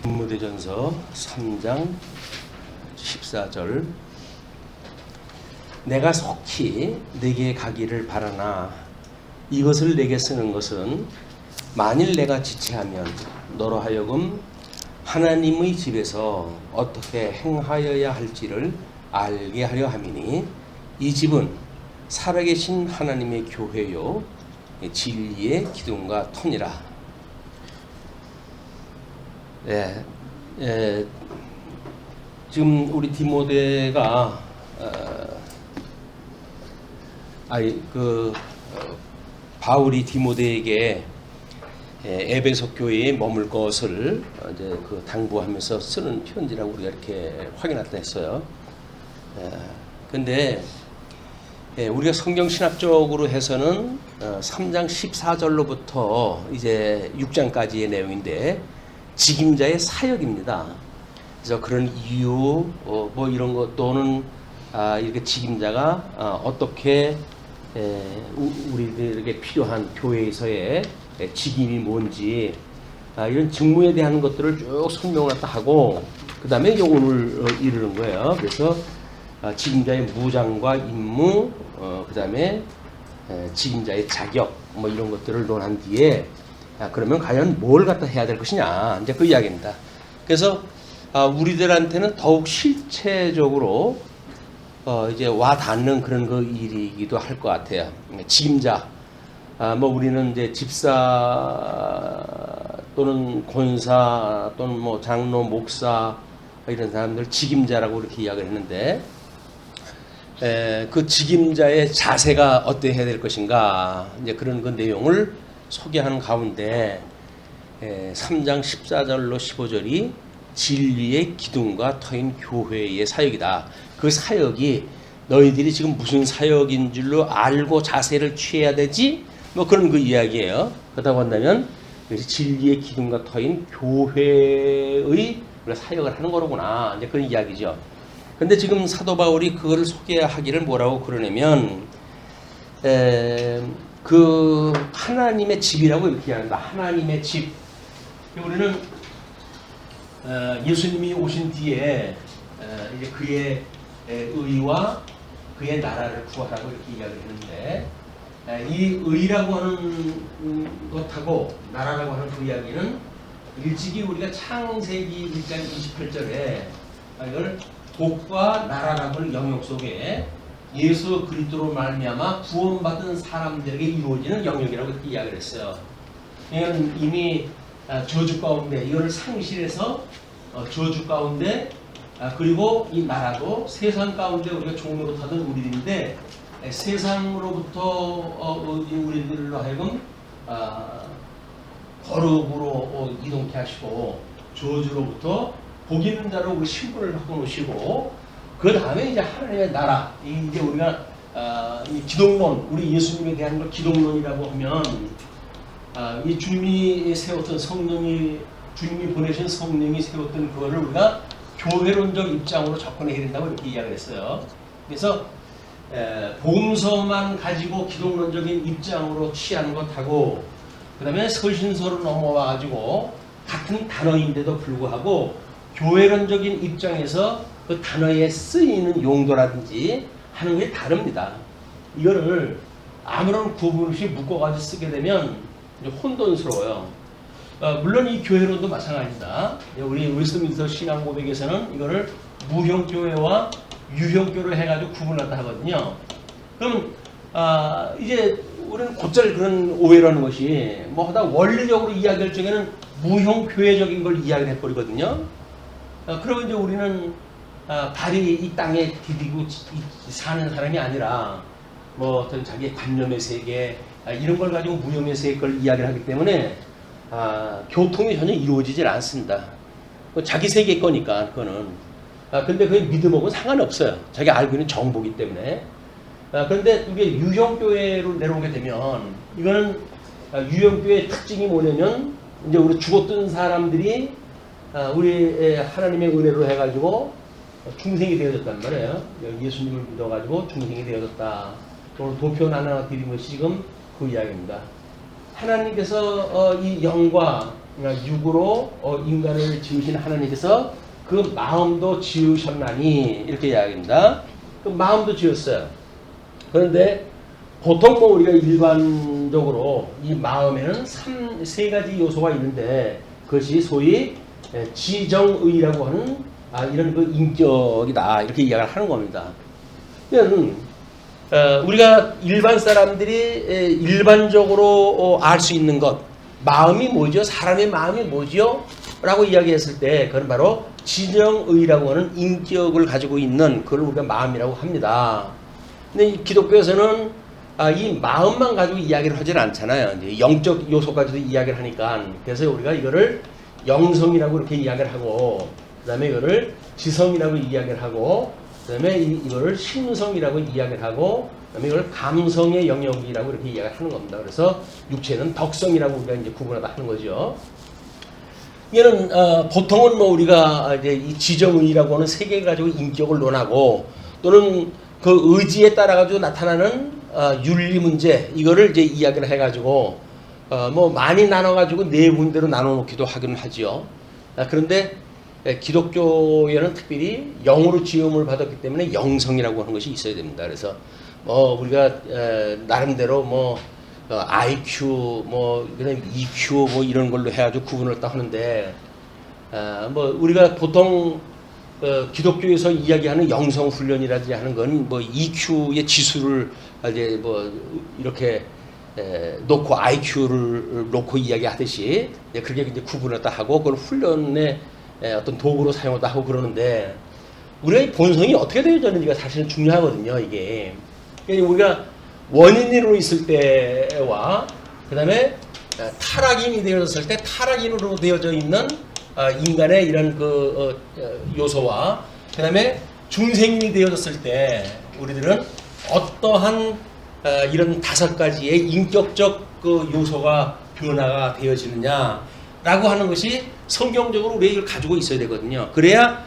디모데전서 3장 14절 내가 속히 내게 가기를 바라나 이것을 내게 쓰는 것은 만일 내가 지체하면 너로 하여금 하나님의 집에서 어떻게 행하여야 할지를 알게 하려 함이니 이 집은 살아계신 하나님의 교회요 진리의 기둥과 터니라. 지금 우리 디모데가 바울이 디모데에게 에베소 교회에 머물 것을 이제 당부하면서 쓰는 편지라고 우리가 이렇게 확인했다 했어요. 근데 우리가 성경 신학적으로 해서는 3장 14절로부터 이제 6장까지의 내용인데 직임자의 사역입니다. 그래서 그런 이유 뭐 이런 것 또는 이렇게 직임자가 어떻게 우리들에게 필요한 교회에서의 직임이 뭔지 이런 직무에 대한 것들을 쭉 설명을 하고 그 다음에 이제 오늘 이르는 거예요. 그래서 직임자의 무장과 임무, 그 다음에 직임자의 자격 뭐 이런 것들을 논한 뒤에 그러면 과연 뭘 갖다 해야 될 것이냐 이제 그 이야기입니다. 그래서 우리들한테는 더욱 실체적으로 이제 와 닿는 그런 그 일이기도 할 것 같아요. 직임자, 뭐 우리는 이제 집사 또는 권사 또는 뭐 장로, 목사 이런 사람들 직임자라고 이렇게 이야기를 했는데 그 직임자의 자세가 어떻게 해야 될 것인가 이제 그런 그 내용을 소개하는 가운데 3장 14절로 15절이 진리의 기둥과 터인 교회의 사역이다. 그 사역이 너희들이 지금 무슨 사역인 줄로 알고 자세를 취해야 되지? 뭐 그런 그 이야기예요. 그렇다고 한다면 진리의 기둥과 터인 교회의 사역을 하는 거로구나. 이제 그런 이야기죠. 근데 지금 사도 바울이 그걸 소개하기를 뭐라고 그러냐면 그 하나님의 집이라고 이렇게 합니다. 하나님의 집. 우리는 예수님이 오신 뒤에 이제 그의 의와 그의 나라를 구하라고 이렇게 이야기를 했는데 이 의라고 하는 것하고 나라라고 하는 그 이야기는 일찍이 우리가 창세기 1장 28절에 이걸 복과 나라라고 하는 영역 속에 예수 그리스도로 말미암아 구원받은 사람들에게 이루어지는 영역이라고 이렇게 이야기를 했어요. 이건 이미 저주 가운데 이거를 상실해서 저주 가운데 그리고 이 나라도 세상 가운데 우리가 종로로 타던 우리들인데 세상으로부터 우리들로 하여금 거룩으로 이동케 하시고 저주로부터 복 있는 자로 우리 신분을 바꿔놓으시고 그 다음에 이제 하나님의 나라 이제 우리가 이 기독론 우리 예수님에 대한 걸 기독론이라고 하면 이 주님이 세웠던 주님이 보내신 성령이 세웠던 그거를 우리가 교회론적 입장으로 접근해야 된다고 이렇게 이야기를 했어요. 그래서 복음서만 가지고 기독론적인 입장으로 취하는 것하고 그 다음에 서신서로 넘어와 가지고 같은 단어인데도 불구하고 교회론적인 입장에서 그 단어에 쓰이는 용도라든지 하는 게 다릅니다. 이거를 아무런 구분 없이 묶어가지고 쓰게 되면 이제 혼돈스러워요. 물론 이 교회론도 마찬가지다. 우리 웨스트민스터 신앙 고백에서는 이거를 무형교회와 유형교를 해가지고 구분한다 하거든요. 그럼 이제 우리는 곧잘 그런 오해를 하는 것이 뭐 하다 원리적으로 이야기할 적에는 무형교회적인 걸 이야기를 해버리거든요. 그러면 이제 우리는 발이 이 땅에 디디고 사는 사람이 아니라 뭐 어떤 자기의 관념의 세계 이런 걸 가지고 무형의 세계를 이야기를 하기 때문에 교통이 전혀 이루어지질 않습니다. 자기 세계 거니까 그거는. 근데 그게 믿음하고는 상관없어요. 자기가 알고 있는 정보기 때문에. 그런데 이게 유형교회로 내려오게 되면 이거는 유형교회의 특징이 뭐냐면 이제 우리 죽었던 사람들이 우리 하나님의 은혜로 해가지고 중생이 되어졌단 말이에요. 예수님을 믿어가지고 중생이 되어졌다. 오늘 도표 하나 드린 것이 지금 그 이야기입니다. 하나님께서 이 영과 육으로 인간을 지으신 하나님께서 그 마음도 지으셨나니 이렇게 이야기합니다. 그 마음도 지었어요. 그런데 보통 뭐 우리가 일반적으로 이 마음에는 세 가지 요소가 있는데 그것이 소위 지정의라고 하는 이런 그 인격이다 이렇게 이야기를 하는 겁니다. 그러면 우리가 일반 사람들이 일반적으로 알 수 있는 것 마음이 뭐죠? 사람의 마음이 뭐죠? 라고 이야기했을 때 그건 바로 지정의라고 하는 인격을 가지고 있는 그걸 우리가 마음이라고 합니다. 근데 기독교에서는 이 마음만 가지고 이야기를 하질 않잖아요. 이제 영적 요소까지도 이야기를 하니까 그래서 우리가 이거를 영성이라고 이렇게 이야기를 하고 그 다음에 이거를 지성이라고 이야기를 하고 그 다음에 이거를 심성이라고 이야기를 하고 그 다음에 이걸 감성의 영역이라고 이렇게 이야기를 하는 겁니다. 그래서 육체는 덕성이라고 우리가 이제 구분하다 하는 거죠. 이거는 보통은 뭐 우리가 이제 이 지정의라고 하는 세 개 가지고 인격을 논하고 또는 그 의지에 따라 가지고 나타나는 윤리 문제 이거를 이제 이야기를 해가지고 뭐 많이 나눠가지고 네 군데로 나눠놓기도 하긴 하지요. 그런데 기독교에는 특별히 영으로 지음을 받았기 때문에 영성이라고 하는 것이 있어야 됩니다. 그래서 우리가 나름대로 뭐 IQ 뭐 그다음에 EQ 뭐 이런 걸로 해가지고 구분을 딱 하는데 뭐 우리가 보통 기독교에서 이야기하는 영성 훈련이라든지 하는 건 뭐 EQ의 지수를 이제 뭐 이렇게 놓고 IQ를 놓고 이야기하듯이 그렇게 이제 구분을 딱 하고 그걸 훈련의 어떤 도구로 사용하다 하고 그러는데 우리의 본성이 어떻게 되어졌는지가 사실은 중요하거든요. 이게 우리가 원인으로 있을 때와 그 다음에 타락인이 되어졌을 때 타락인으로 되어져 있는 인간의 이런 그 요소와 그 다음에 중생인이 되어졌을 때 우리들은 어떠한 이런 다섯 가지의 인격적 그 요소가 변화가 되어지느냐라고 하는 것이 성경적으로 우리가 이걸 가지고 있어야 되거든요. 그래야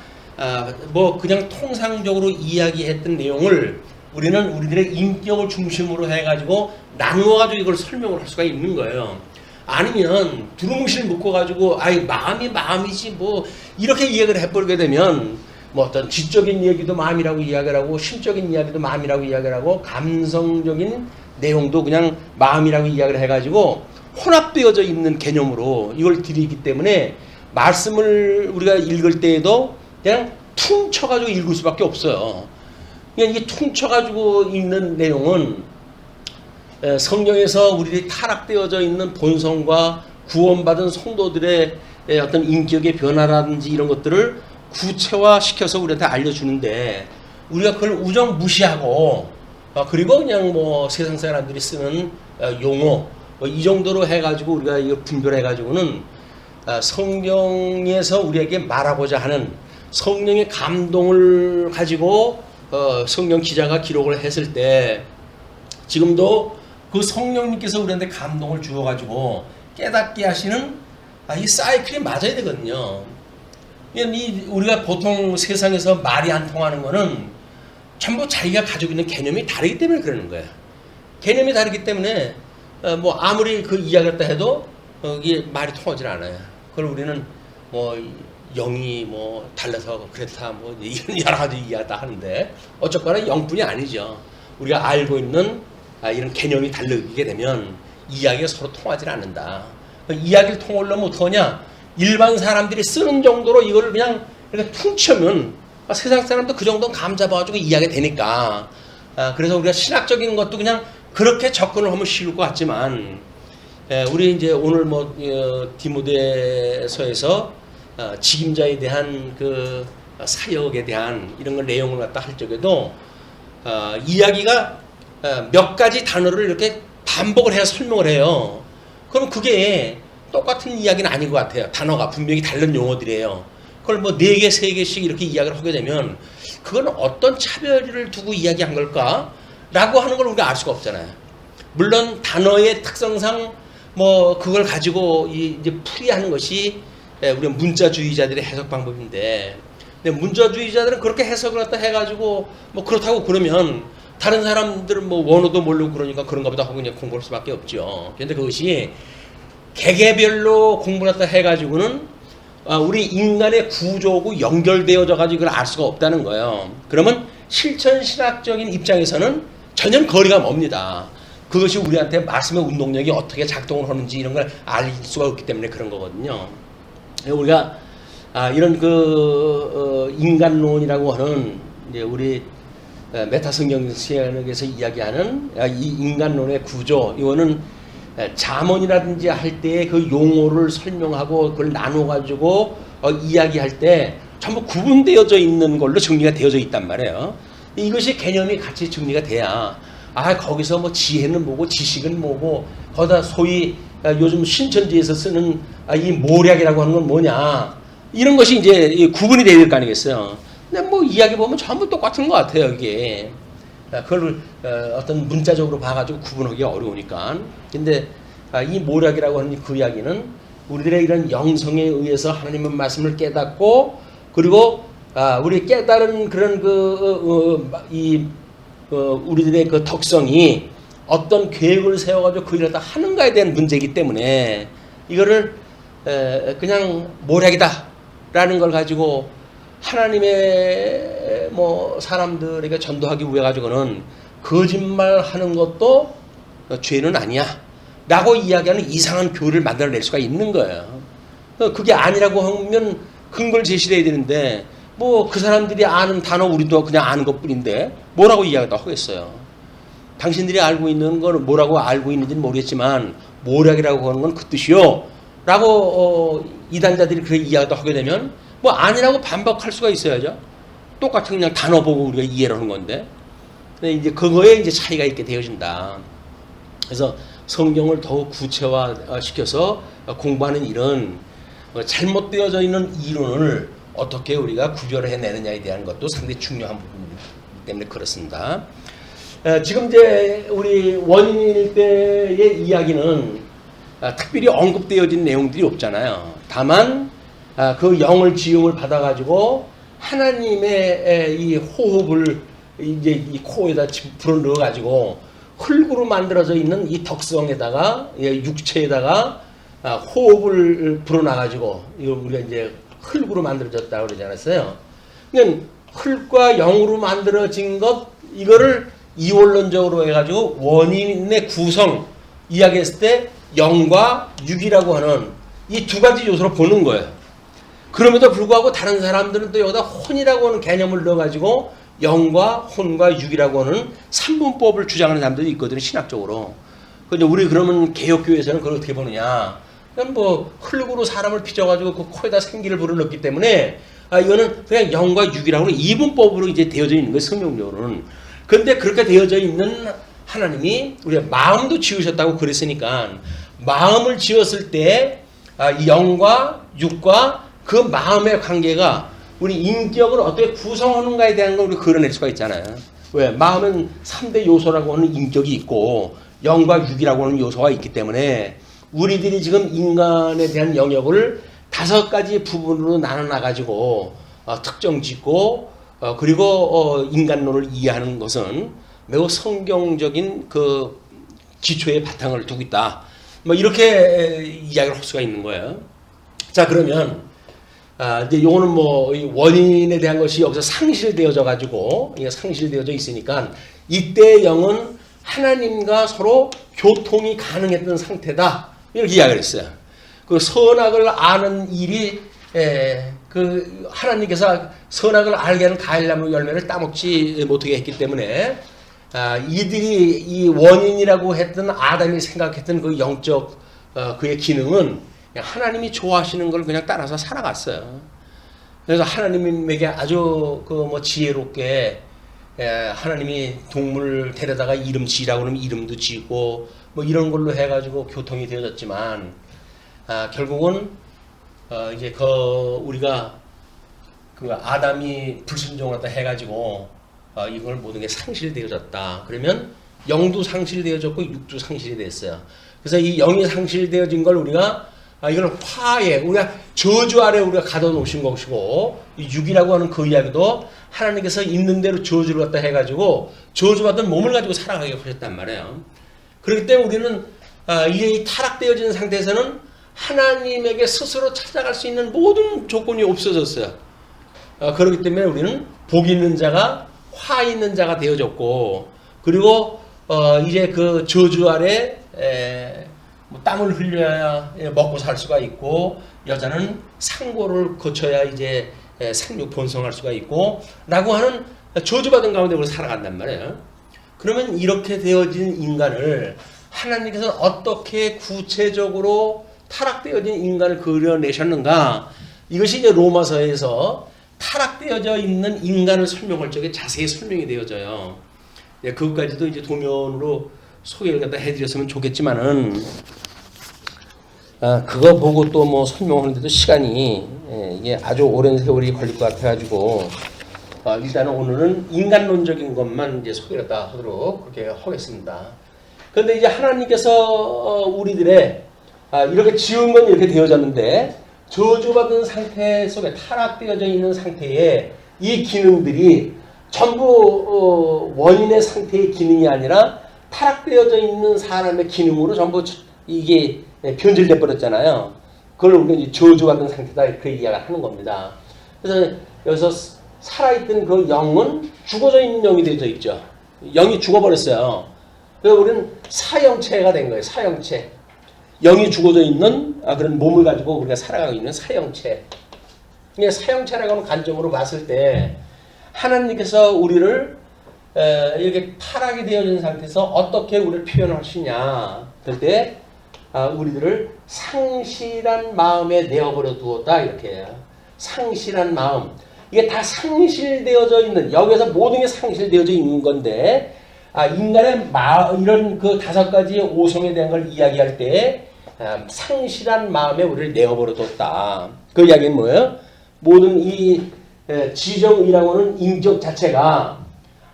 뭐 그냥 통상적으로 이야기했던 내용을 우리는 우리들의 인격을 중심으로 해가지고 나누어가지고 이걸 설명을 할 수가 있는 거예요. 아니면 두루뭉실 묶어가지고 마음이 마음이지 뭐 이렇게 이야기를 해버리게 되면 뭐 어떤 지적인 얘기도 마음이라고 이야기를 하고 심적인 이야기도 마음이라고 이야기를 하고 감성적인 내용도 그냥 마음이라고 이야기를 해가지고 혼합되어져 있는 개념으로 이걸 드리기 때문에 말씀을 우리가 읽을 때에도 그냥 퉁쳐가지고 읽을 수밖에 없어요. 그러니까 이게 퉁쳐가지고 읽는 내용은 성경에서 우리들이 타락되어져 있는 본성과 구원받은 성도들의 어떤 인격의 변화라든지 이런 것들을 구체화시켜서 우리한테 알려주는데 우리가 그걸 우정 무시하고 그리고 그냥 뭐 세상 사람들이 쓰는 용어 뭐 이 정도로 해가지고 우리가 이거 분별해가지고는 성경에서 우리에게 말하고자 하는 성령의 감동을 가지고 성경 기자가 기록을 했을 때 지금도 그 성령님께서 우리한테 감동을 주어가지고 깨닫게 하시는 이 사이클이 맞아야 되거든요. 우리가 보통 세상에서 말이 안 통하는 거는 전부 자기가 가지고 있는 개념이 다르기 때문에 그러는 거예요. 개념이 다르기 때문에 뭐 아무리 그 이야기를 했다 해도 이게 말이 통하지 않아요. 그걸 우리는 뭐 영이 뭐 달라서 그렇다 뭐 이런 여러 가지 이야기다 하는데 어쨌거나 영뿐이 아니죠. 우리가 알고 있는 이런 개념이 다르게 되면 이야기가 서로 통하지 않는다. 이야기를 통하려면 어떡하냐? 일반 사람들이 쓰는 정도로 이거를 그냥 이렇게 퉁치면 세상 사람도 그 정도 감 잡아가지고 이야기가 되니까 그래서 우리가 신학적인 것도 그냥 그렇게 접근을 하면 쉬울 것 같지만 우리 이제 오늘 뭐 디모데서에서 직임자에 대한 그 사역에 대한 이런 걸 내용을 갖다 할 적에도 이야기가 몇 가지 단어를 이렇게 반복을 해야 설명을 해요. 그럼 그게 똑같은 이야기는 아닌 것 같아요. 단어가 분명히 다른 용어들이에요. 그걸 뭐 4개, 3개씩 이렇게 이야기를 하게 되면 그건 어떤 차별을 두고 이야기한 걸까? 라고 하는 걸 우리가 알 수가 없잖아요. 물론 단어의 특성상 뭐 그걸 가지고 이제 풀이하는 것이 우리 문자주의자들의 해석 방법인데 근데 문자주의자들은 그렇게 해석을 갖다 해가지고 뭐 그렇다고 그러면 다른 사람들은 뭐 원어도 모르고 그러니까 그런가 보다 하고 그냥 공부할 수밖에 없죠. 그런데 그것이 개개별로 공부를 갖다 해가지고는 우리 인간의 구조하고 연결되어져 가지고 그걸 알 수가 없다는 거예요. 그러면 실천신학적인 입장에서는 전혀 거리가 멉니다. 그것이 우리한테 말씀의 운동력이 어떻게 작동을 하는지 이런 걸 알 수가 없기 때문에 그런 거거든요. 우리가 이런 인간론이라고 하는 이제 우리 메타성경에서 이야기하는 이 인간론의 구조, 이거는 잠언이라든지 할 때 그 용어를 설명하고 그걸 나눠 가지고 이야기할 때 전부 구분되어져 있는 걸로 정리가 되어져 있단 말이에요. 이것이 개념이 같이 정리가 돼야 거기서 뭐 지혜는 뭐고 지식은 뭐고 거기다 소위 요즘 신천지에서 쓰는 이 모략이라고 하는 건 뭐냐 이런 것이 이제 구분이 돼야 될 거 아니겠어요. 근데 뭐 이야기 보면 전부 똑같은 것 같아요 이게. 그걸 어떤 문자적으로 봐가지고 구분하기 어려우니까. 근데 이 모략이라고 하는 그 이야기는 우리들의 이런 영성에 의해서 하나님의 말씀을 깨닫고 그리고 우리 깨달은 그런 우리들의 그 덕성이 어떤 계획을 세워가지고 그 일을 다 하는가에 대한 문제이기 때문에 이거를 그냥 모략이다라는 걸 가지고 하나님의 뭐 사람들에게 전도하기 위해 가지고는 거짓말하는 것도 죄는 아니야 라고 이야기하는 이상한 교리를 만들어낼 수가 있는 거예요. 그게 아니라고 하면 근거를 제시해야 되는데 뭐 그 사람들이 아는 단어 우리도 그냥 아는 것뿐인데 뭐라고 이야기도 하겠어요. 당신들이 알고 있는 건 뭐라고 알고 있는지는 모르겠지만 모략이라고 하는 건 그 뜻이요 라고 이단자들이 그렇게 이야기도 하게 되면 뭐 아니라고 반박할 수가 있어야죠. 똑같은 그냥 단어 보고 우리가 이해를 하는 건데. 근데 이제 그거에 이제 차이가 있게 되어진다. 그래서 성경을 더욱 구체화 시켜서 공부하는 일은 잘못되어져 있는 이론을 어떻게 우리가 구별을 해내느냐에 대한 것도 상당히 중요한 부분이기 때문에 그렇습니다. 지금 이제 우리 원인일 때의 이야기는 특별히 언급되어진 내용들이 없잖아요. 다만 그 영을 지음을 받아가지고 하나님의 이 호흡을 이제 이 코에다 불어 넣어가지고 흙으로 만들어져 있는 이 덕성에다가 육체에다가 호흡을 불어놔가지고 이걸 우리가 이제 흙으로 만들어졌다고 그러지 않았어요? 그러니까 흙과 영으로 만들어진 것 이거를 이원론적으로 해가지고 원인의 구성 이야기했을 때 영과 육이라고 하는 이 두 가지 요소로 보는 거예요. 그럼에도 불구하고 다른 사람들은 또 여기다 혼이라고 하는 개념을 넣어가지고 영과 혼과 육이라고 하는 삼분법을 주장하는 사람들이 있거든요, 신학적으로. 근데 우리 그러면 개혁교회에서는 그걸 어떻게 보느냐? 그냥 뭐 흙으로 사람을 빚어가지고 그 코에다 생기를 불어넣기 때문에 이거는 그냥 영과 육이라고 하는 이분법으로 이제 되어져 있는 거예요, 성경적으로는. 그런데 그렇게 되어져 있는 하나님이 우리가 마음도 지으셨다고 그랬으니까 마음을 지었을 때 이 영과 육과 그 마음의 관계가 우리 인격을 어떻게 구성하는가에 대한 걸 우리 그려낼 수가 있잖아요. 왜? 마음은 3대 요소라고 하는 인격이 있고 영과 육이라고 하는 요소가 있기 때문에 우리들이 지금 인간에 대한 영역을 5가지 부분으로 나눠놔가지고 특정 짓고 그리고 인간론을 이해하는 것은 매우 성경적인 그 기초의 바탕을 두고 있다. 뭐 이렇게 이야기를 할 수가 있는 거예요. 자, 그러면 이제 요거는 뭐 원인에 대한 것이 여기서 상실되어져 가지고 이게 상실되어져 있으니까 이때 영은 하나님과 서로 교통이 가능했던 상태다. 이렇게 이야기를 했어요. 그 선악을 아는 일이 그 하나님께서 선악을 알게 하는 과일나무 열매를 따먹지 못하게 했기 때문에 이들이 이 원인이라고 했던 아담이 생각했던 그 영적 그의 기능은 하나님이 좋아하시는 걸 그냥 따라서 살아갔어요. 그래서 하나님에게 아주 그 뭐 지혜롭게 하나님이 동물 데려다가 이름 지으라고 그러면 이름도 지고 뭐 이런 걸로 해가지고 교통이 되어졌지만 결국은 이제 우리가 그 아담이 불순종을 갖다 해가지고 이걸 모든 게 상실되어졌다. 그러면 영도 상실되어졌고 육도 상실이 됐어요. 그래서 이 영이 상실되어진 걸 우리가 이걸 화해, 우리가 저주 아래 우리가 가둬놓으신 것이고 이 육이라고 하는 그 이야기도 하나님께서 있는 대로 저주를 갖다 해가지고 저주받은 몸을 가지고 살아가게 하셨단 말이에요. 그렇기 때문에 우리는 이제 이 타락되어진 상태에서는 하나님에게 스스로 찾아갈 수 있는 모든 조건이 없어졌어요. 그렇기 때문에 우리는 복 있는 자가 화 있는 자가 되어졌고, 그리고 이제 그 저주 아래 뭐 땀을 흘려야 먹고 살 수가 있고, 여자는 상고를 거쳐야 이제 생육 번성할 수가 있고 라고 하는 저주받은 가운데 우리가 살아간단 말이에요. 그러면 이렇게 되어진 인간을 하나님께서는 어떻게 구체적으로 타락되어진 인간을 그려내셨는가? 이것이 이제 로마서에서 타락되어져 있는 인간을 설명할 적에 자세히 설명이 되어져요. 그것까지도 이제 도면으로 소개를 갖다 해드렸으면 좋겠지만은, 그거 보고 또 뭐 설명하는데도 시간이 이게 아주 오랜 세월이 걸릴 것 같아가지고, 일단은 오늘은 인간론적인 것만 이제 소개를 다 하도록 그렇게 하겠습니다. 그런데 이제 하나님께서 우리들의 이렇게 지은 건 이렇게 되어졌는데, 저주받은 상태 속에 타락되어져 있는 상태에 이 기능들이 전부 원인의 상태의 기능이 아니라 타락되어져 있는 사람의 기능으로 전부 이게 변질돼 버렸잖아요. 그걸 우리가 이제 저주받은 상태다 이렇게 이야기를 하는 겁니다. 그래서 여기서 살아있던 그 영은 죽어져 있는 영이 되어져 있죠. 영이 죽어버렸어요. 그래서 우리는 사형체가 된 거예요. 사형체. 영이 죽어져 있는 그런 몸을 가지고 우리가 살아가고 있는 사형체. 이게 사형체라고 하는 관점으로 봤을 때 하나님께서 우리를 이렇게 타락이 되어진 상태에서 어떻게 우리를 표현하시냐. 그럴 때 우리들을 상실한 마음에 내어버려 두었다 이렇게 해요. 상실한 마음. 이게 다 상실되어져 있는, 여기서 모든 게 상실되어져 있는 건데, 인간의 이런 그 5가지의 오성에 대한 걸 이야기할 때 상실한 마음에 우리를 내어버려 뒀다. 그 이야기는 뭐예요? 모든 이 지정이라고 하는 인격 자체가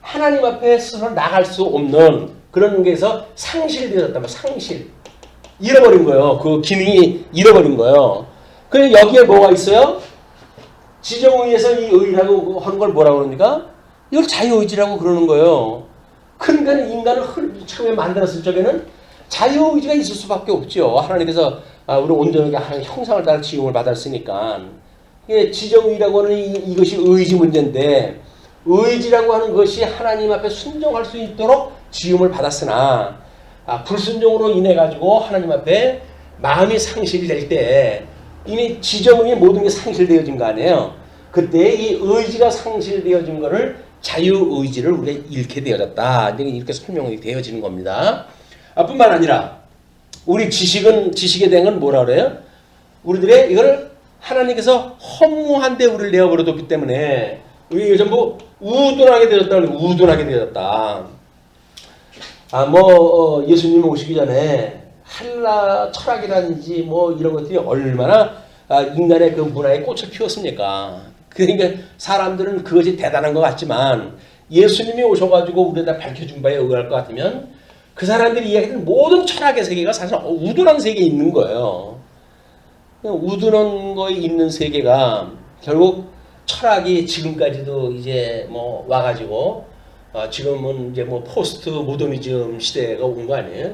하나님 앞에 스스로 나갈 수 없는 그런 게서 상실되어졌다. 상실. 잃어버린 거예요. 그 기능이 잃어버린 거예요. 그래서 여기에 뭐가 있어요? 지정의에서 이 의라고 하는 걸 뭐라고 그러니까? 이걸 자유의지라고 그러는 거예요. 그러니까 인간을 처음에 만들었을 적에는 자유의지가 있을 수밖에 없죠. 하나님께서 우리 온전하게 하나님 형상을 따라 지음을 받았으니까. 지정의라고 하는 이것이 의지 문제인데, 의지라고 하는 것이 하나님 앞에 순종할 수 있도록 지음을 받았으나 불순종으로 인해 가지고 하나님 앞에 마음이 상실될 때 이미 지정의 모든 게 상실되어진 거 아니에요. 그때 이 의지가 상실되어진 거를 자유의지를 우리가 잃게 되어졌다. 이렇게 설명이 되어지는 겁니다. 뿐만 아니라 우리 지식에 대한 건 뭐라 그래요? 우리들의 이걸 하나님께서 허무한 데 우리를 내어버려 뒀기 때문에 우리 전부 우둔하게 되어졌다. 우둔하게 되어졌다. 예수님 오시기 전에 한라 철학이라든지 뭐 이런 것들이 얼마나 인간의 그 문화에 꽃을 피웠습니까? 그러니까 사람들은 그것이 대단한 것 같지만 예수님이 오셔가지고 우리에다 밝혀준 바에 의할 것 같으면 그 사람들이 이야기하는 모든 철학의 세계가 사실 우둔한 세계에 있는 거예요. 우둔한 거에 있는 세계가 결국 철학이 지금까지도 이제 뭐 와가지고 지금은 이제 뭐 포스트 모더니즘 시대가 온 거 아니에요?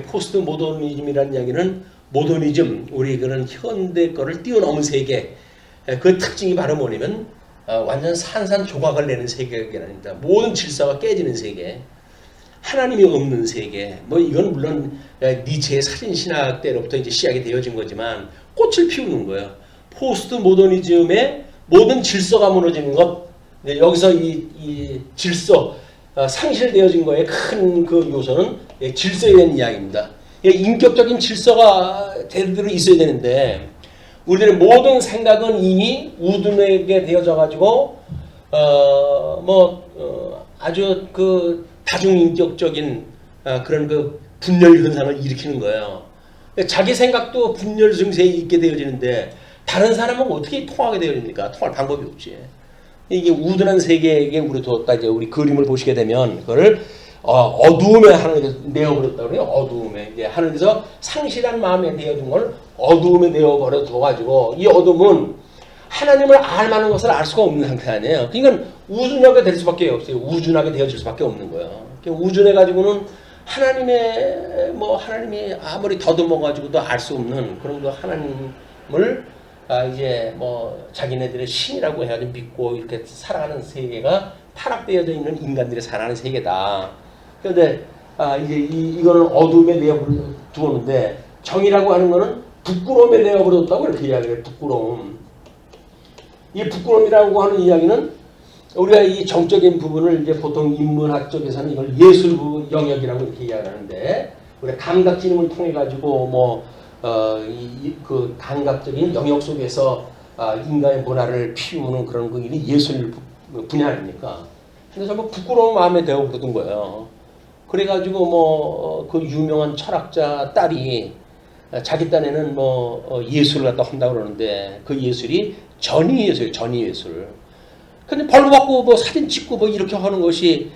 포스트 모더니즘이라는 이야기는 모더니즘, 우리 그런 현대 거를 뛰어넘은 세계. 그 특징이 바로 뭐냐면 완전 산산조각을 내는 세계가 아닙니다. 모든 질서가 깨지는 세계. 하나님이 없는 세계. 뭐 이건 물론 니체의 살인신학 때로부터 이제 시작이 되어진 거지만 꽃을 피우는 거예요. 포스트 모더니즘의 모든 질서가 무너지는 것. 여기서 이 질서, 상실되어진 거에 큰 그 요소는 질서에 대한 이야기입니다. 인격적인 질서가 제대로 있어야 되는데 우리들의 모든 생각은 이미 우둔하게 되어져 가지고 아주 그 다중인격적인 그런 그 분열 현상을 일으키는 거예요. 자기 생각도 분열 증세에 있게 되어지는데 다른 사람은 어떻게 통하게 되어집니까? 통할 방법이 없지. 이게 우둔한 세계에게 우리 두었다. 이제 우리 그림을 보시게 되면 그거를 어두움에 하나님께서 내어버렸다 그래요. 어두움에 이제 하나님께서 상실한 마음에 내어준 걸 어두움에 내어버려 둬가지고 이 어둠은 하나님을 알 만한 것을 알 수가 없는 상태 아니에요. 그러니까 우둔하게 될 수밖에 없어요. 우둔하게 되어질 수밖에 없는 거예요. 우둔해 가지고는 하나님의 뭐 하나님이 아무리 더듬어 가지고도 알 수 없는 그런 그 하나님을 이제 뭐 자기네들의 신이라고 해가지고 믿고 이렇게 살아가는 세계가 타락되어져 있는 인간들이 살아가는 세계다. 그런데 이제 이거는 어둠에 내어버려 두었는데 정의라고 하는 거는 부끄러움에 내어버렸다고 이렇게 이야기해요. 부끄러움. 이 부끄러움이라고 하는 이야기는 우리가 이 정적인 부분을 이제 보통 인문학 쪽에서는 이걸 예술 영역이라고 이렇게 이야기하는데 우리가 감각지능을 통해 가지고 그 감각적인 영역 속에서 인간의 문화를 피우는 그런 그 일이 예술 분야 아닙니까? 근데 전부 부끄러운 마음에 되어 그러던 거예요. 그래가지고 그 유명한 철학자 딸이 자기 딴에는 예술을 갖다 한다고 그러는데 그 예술이 전위 예술이에요. 전위 예술. 근데 벌로 받고 사진 찍고 이렇게 하는 것이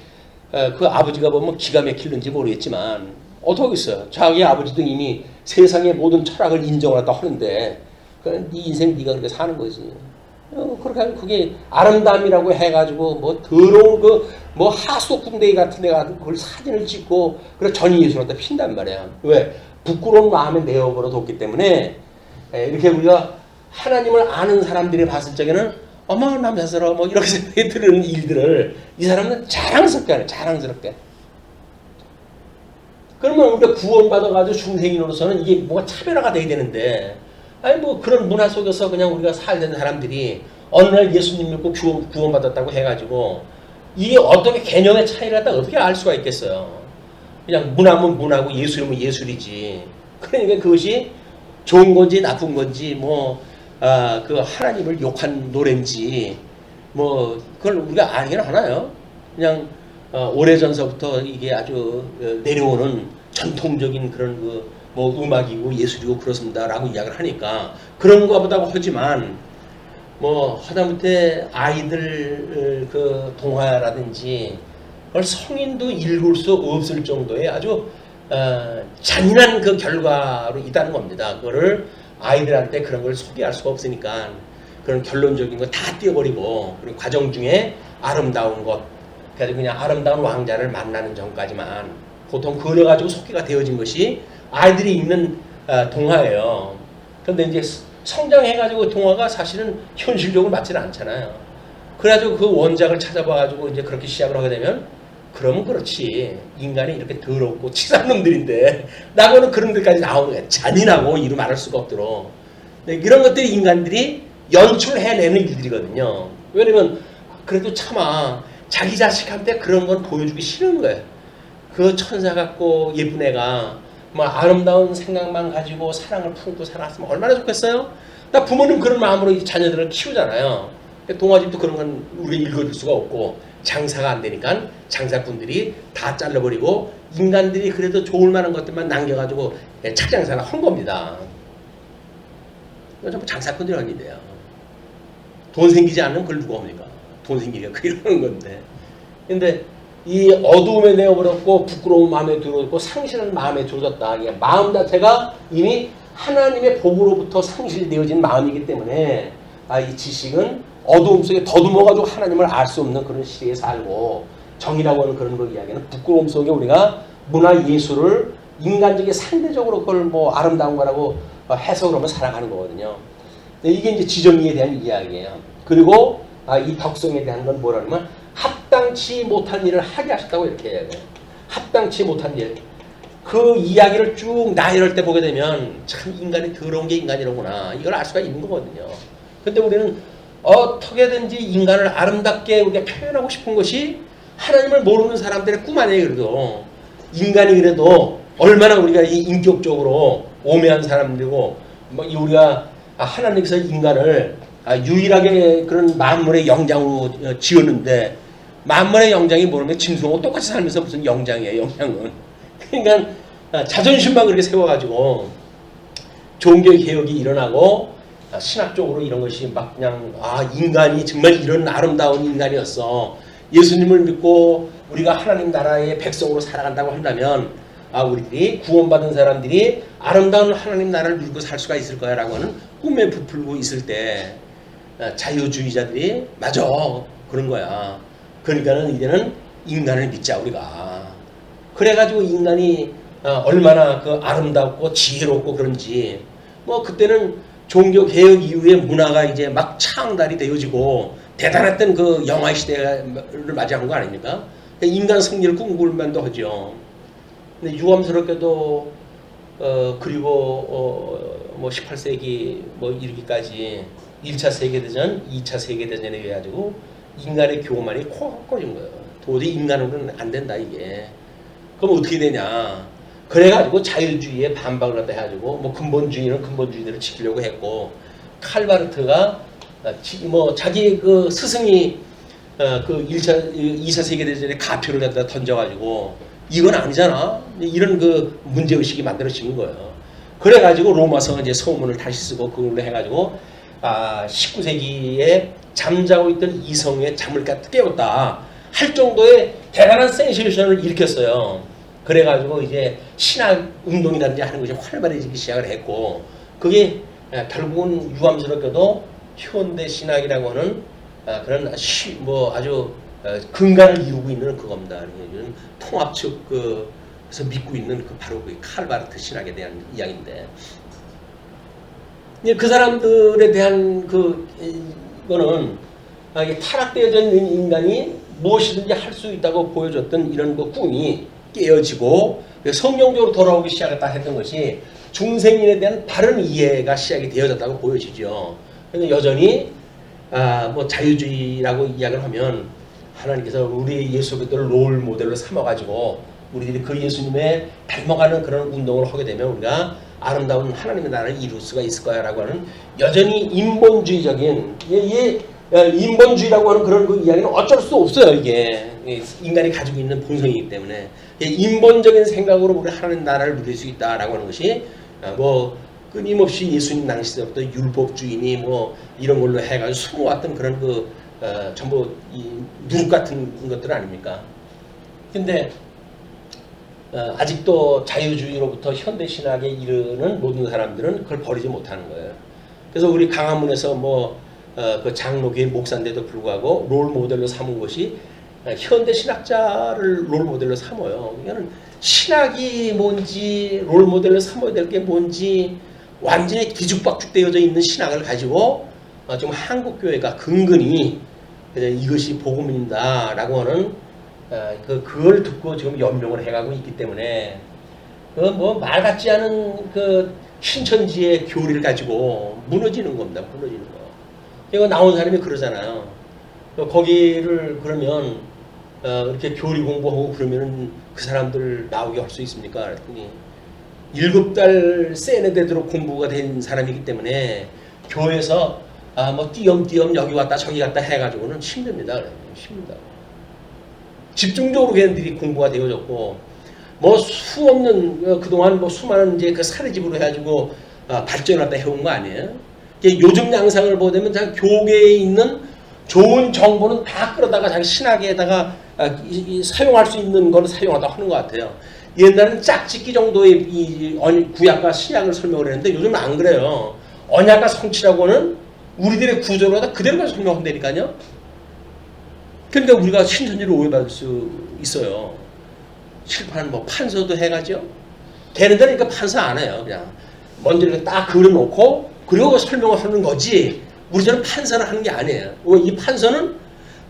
그 아버지가 보면 기가 막힐는지 모르겠지만 어떻게 하겠어요. 자기 아버지도 이미 세상의 모든 철학을 인정을 갖다 하는데 네 인생 네가 그렇게 사는 거지. 그렇게 하면 그게 아름다움이라고 해가지고 더러운 하수도 군대기 같은 데가 그걸 사진을 찍고 그래 전위 예술을 갖다 핀단 말이야. 왜? 부끄러운 마음에 내어버려 뒀기 때문에 이렇게 우리가 하나님을 아는 사람들이 봤을 적에는 어머 남자스러워 이렇게 생각이 드는 일들을 이 사람은 자랑스럽게 하네. 자랑스럽게. 그러면 우리가 구원받아가지고 중생인으로서는 이게 뭐가 차별화가 돼야 되는데 그런 문화 속에서 그냥 우리가 살던 사람들이 어느 날 예수님 믿고 구원받았다고 해가지고 이게 어떻게 개념의 차이를 갖다 어떻게 알 수가 있겠어요. 그냥 문화면 문화고 예술이면 예술이지. 그러니까 그것이 좋은 건지 나쁜 건지 그 하나님을 욕한 노래인지 그걸 우리가 알기는 하나요? 그냥 오래전서부터 이게 아주 내려오는 전통적인 그런 음악이고 예술이고 그렇습니다라고 이야기를 하니까 그런 거보다고 하지만 하다못해 아이들 그 동화라든지 그걸 성인도 읽을 수 없을 정도의 아주 잔인한 그 결과로 있다는 겁니다. 그거를 아이들한테 그런 걸 소개할 수가 없으니까 그런 결론적인 거 다 띄워버리고 그리고 과정 중에 아름다운 것 그래서 그냥 아름다운 왕자를 만나는 전까지만 보통 그래가지고 소개가 되어진 것이 아이들이 읽는 동화예요. 그런데 이제 성장해가지고 동화가 사실은 현실적으로 맞지는 않잖아요. 그래가지고 그 원작을 찾아봐가지고 이제 그렇게 시작을 하게 되면 그러면 그렇지. 인간이 이렇게 더럽고 치사한 놈들인데 나고는 그런 데까지 나오는 거야. 잔인하고 이루 말할 수가 없도록. 이런 것들이 인간들이 연출해내는 일들이거든요. 왜냐면 그래도 차마 자기 자식한테 그런 건 보여주기 싫은 거예요. 그 천사 같고 예쁜 애가 아름다운 생각만 가지고 사랑을 품고 살았으면 얼마나 좋겠어요? 나 부모님 그런 마음으로 자녀들을 키우잖아요. 동화집도 그런 건 우리가 읽어줄 수가 없고 장사가 안 되니까 장사꾼들이 다 잘라버리고 인간들이 그래도 좋을 만한 것들만 남겨가지고 착장사를 한 겁니다. 이건 전부 장사꾼들이 한 일이에요. 돈 생기지 않으면 그걸 누가 합니까? 돈 생기니까 이러는 건데. 근데 이 어두움에 내어버렸고 부끄러운 마음에 들어있고 상실한 마음에 들어졌다. 마음 자체가 이미 하나님의 복으로부터 상실되어진 마음이기 때문에 이 지식은 어두움 속에 더듬어가지고 하나님을 알 수 없는 그런 시대에 살고 정의라고 하는 그런 거 이야기는 부끄러움 속에 우리가 문화 예술을 인간적인 상대적으로 그걸 아름다운 거라고 해석을 하면 살아가는 거거든요. 이게 이제 지정의에 대한 이야기예요. 그리고 이 덕성에 대한 건 뭐라면 합당치 못한 일을 하게 하셨다고 이렇게 해야 돼요. 합당치 못한 일. 그 이야기를 쭉 나열할 때 보게 되면 참 인간이 더러운 게 인간이로구나. 이걸 알 수가 있는 거거든요. 근데 우리는 어떻게든지 인간을 아름답게 우리가 표현하고 싶은 것이 하나님을 모르는 사람들의 꿈 아니에요. 그래도 인간이 그래도 얼마나 우리가 이 인격적으로 오묘한 사람들이고 우리가 하나님께서 인간을 유일하게 그런 만물의 영장으로 지었는데 만물의 영장이 모르면 짐승하고 똑같이 살면서 무슨 영장이에요. 영장은. 그러니까 자존심만 그렇게 세워가지고 종교개혁이 일어나고 신학적으로 이런 것이 막 그냥 인간이 정말 이런 아름다운 인간이었어. 예수님을 믿고 우리가 하나님 나라의 백성으로 살아간다고 한다면 우리들이 구원받은 사람들이 아름다운 하나님 나라를 누리고 살 수가 있을 거야 라고 하는 꿈에 부풀고 있을 때 자유주의자들이 맞아 그런 거야. 그러니까는 이제는 인간을 믿자 우리가. 그래가지고 인간이 얼마나 그 아름답고 지혜롭고 그런지 뭐 그때는 종교 개혁 이후에 문화가 이제 막 창달이 되어지고 대단했던 그 영화 시대를 맞이한 거 아닙니까? 인간 승리를 꿈꿀 만도 하죠. 근데 유감스럽게도 그리고 뭐 18세기 뭐 이르기까지 1차 세계대전, 2차 세계대전에 의해 가지고 인간의 교만이 코가 꺼진 거예요. 도저히 인간으로는 안 된다 이게. 그럼 어떻게 되냐? 그래가지고 자유주의에 반박을 갖다 해가지고 뭐 근본주의는 근본주의대로 지키려고 했고 칼바르트가 뭐 자기 그 스승이 그 2차 세계대전에 가표를 갖다 던져가지고 이건 아니잖아. 이런 그 문제의식이 만들어지는 거예요. 그래가지고 로마서 이제 서문을 다시 쓰고 그걸로 해가지고 19세기에 잠자고 있던 이성의 잠을 깨웠다 할 정도의 대단한 센세이션을 일으켰어요. 그래가지고 이제 신학 운동이라든지 하는 것이 활발해지기 시작을 했고 그게 결국은 유감스럽게도 현대 신학이라고 하는 그런 뭐 아주 근간을 이루고 있는 그겁니다. 통합적 그래서 믿고 있는 그 바로 그 칼바르트 신학에 대한 이야기인데 그 사람들에 대한 그거는 타락되어져 있는 인간이 무엇이든지 할 수 있다고 보여줬던 이런 그 꿈이 깨어지고 성경적으로 돌아오기 시작했다 했던 것이 중생인에 대한 바른 이해가 시작이 되어졌다고 보여지죠. 그런데 여전히 뭐 자유주의라고 이야기를 하면 하나님께서 우리 예수 그리스도를 롤 모델로 삼아가지고 우리들이 그 예수님의 닮아가는 그런 운동을 하게 되면 우리가 아름다운 하나님의 나라를 이룰 수가 있을 거야라고 하는 여전히 인본주의적인 인본주의라고 하는 그런 그 이야기는 어쩔 수 없어요. 이게 인간이 가지고 있는 본성이기 때문에 인본적인 생각으로 우리 하나님 나라를 누릴 수 있다라고 하는 것이 뭐 끊임없이 예수님 당시 때부터 율법주의니 뭐 이런 걸로 해가지고 숨어왔던 그런 그 전부 이 누룩 같은 것들 아닙니까? 근데 아직도 자유주의로부터 현대신학에 이르는 모든 사람들은 그걸 버리지 못하는 거예요. 그래서 우리 강화문에서 그 장로교회 목사인데도 불구하고 롤 모델로 삼은 것이 현대신학자를 롤 모델로 삼아요. 이거는 신학이 뭔지 롤 모델로 삼아야 될 게 뭔지 완전히 뒤죽박죽되어져 있는 신학을 가지고 지금 한국교회가 근근히 이것이 복음입니다라고 하는 그걸 듣고 지금 연명을 해가고 있기 때문에 뭐 말 같지 않은 그 신천지의 교리를 가지고 무너지는 겁니다. 무너지는 거. 이거 나온 사람이 그러잖아요. 거기를 그러면 이렇게 교리 공부하고 그러면은 그 사람들 나오게 할 수 있습니까? 그랬더니 7달 세네되도록 공부가 된 사람이기 때문에 교회에서 뭐 띄엄띄엄 여기 왔다 저기 갔다 해가지고는 힘듭니다. 힘들다. 집중적으로 걔네들이 공부가 되어졌고 뭐 수없는 그동안 뭐 수많은 이제 그 사례집으로 해가지고 발전을 갖다 해온 거 아니에요? 요즘 양상을 보면 교계에 있는 좋은 정보는 다 끌어다가 자기 신학에다가 사용할 수 있는 걸 사용하다 하는 것 같아요. 옛날에는 짝짓기 정도의 이 구약과 신약을 설명을 했는데 요즘은 안 그래요. 언약과 성취라고는 우리들의 구조로 다 그대로 설명한다니까요. 그러니까 우리가 신천지를 오해받을 수 있어요. 칠판 뭐 판서도 해가죠. 걔네들은 그러니까 판서 안 해요. 그냥 먼저 이렇게 딱 그려놓고 그리고 설명을 하는 거지. 우리처럼 판서를 하는 게 아니에요. 이 판서는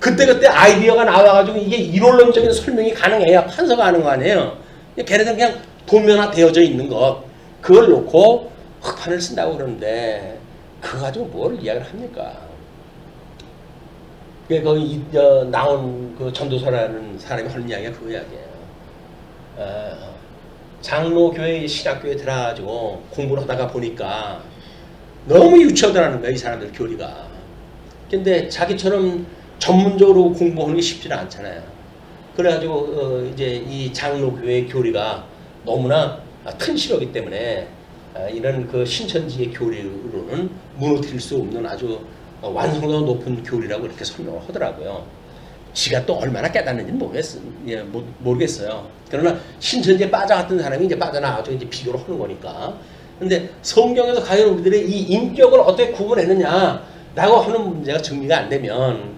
그때그때 아이디어가 나와가지고 이게 이론론적인 설명이 가능해야 판서가 하는 거 아니에요. 걔네들은 그냥 도면화되어져 있는 것 그걸 놓고 흑판을 쓴다고 그러는데 그거 가지고 뭘 이야기를 합니까? 거기 나온 그 전도사라는 사람이 하는 이야기가 그 이야기예요. 장로교회 신학교에 들어가지고 공부를 하다가 보니까 너무 유치하더라는 거야 이 사람들 교리가. 근데 자기처럼 전문적으로 공부하는 게 쉽지는 않잖아요. 그래가지고 이제 이 장로교회 교리가 너무나 튼실하기 때문에 이런 그 신천지의 교리로는 무너뜨릴 수 없는 아주 완성도가 높은 교리라고 이렇게 설명을 하더라고요. 지가 또 얼마나 깨닫는지는 모르겠어요. 그러나 신천지에 빠져갔던 사람이 이제 빠져나와서 이제 비교를 하는 거니까. 근데 성경에서 과연 우리들의 이 인격을 어떻게 구분했느냐라고 하는 문제가 정리가 안 되면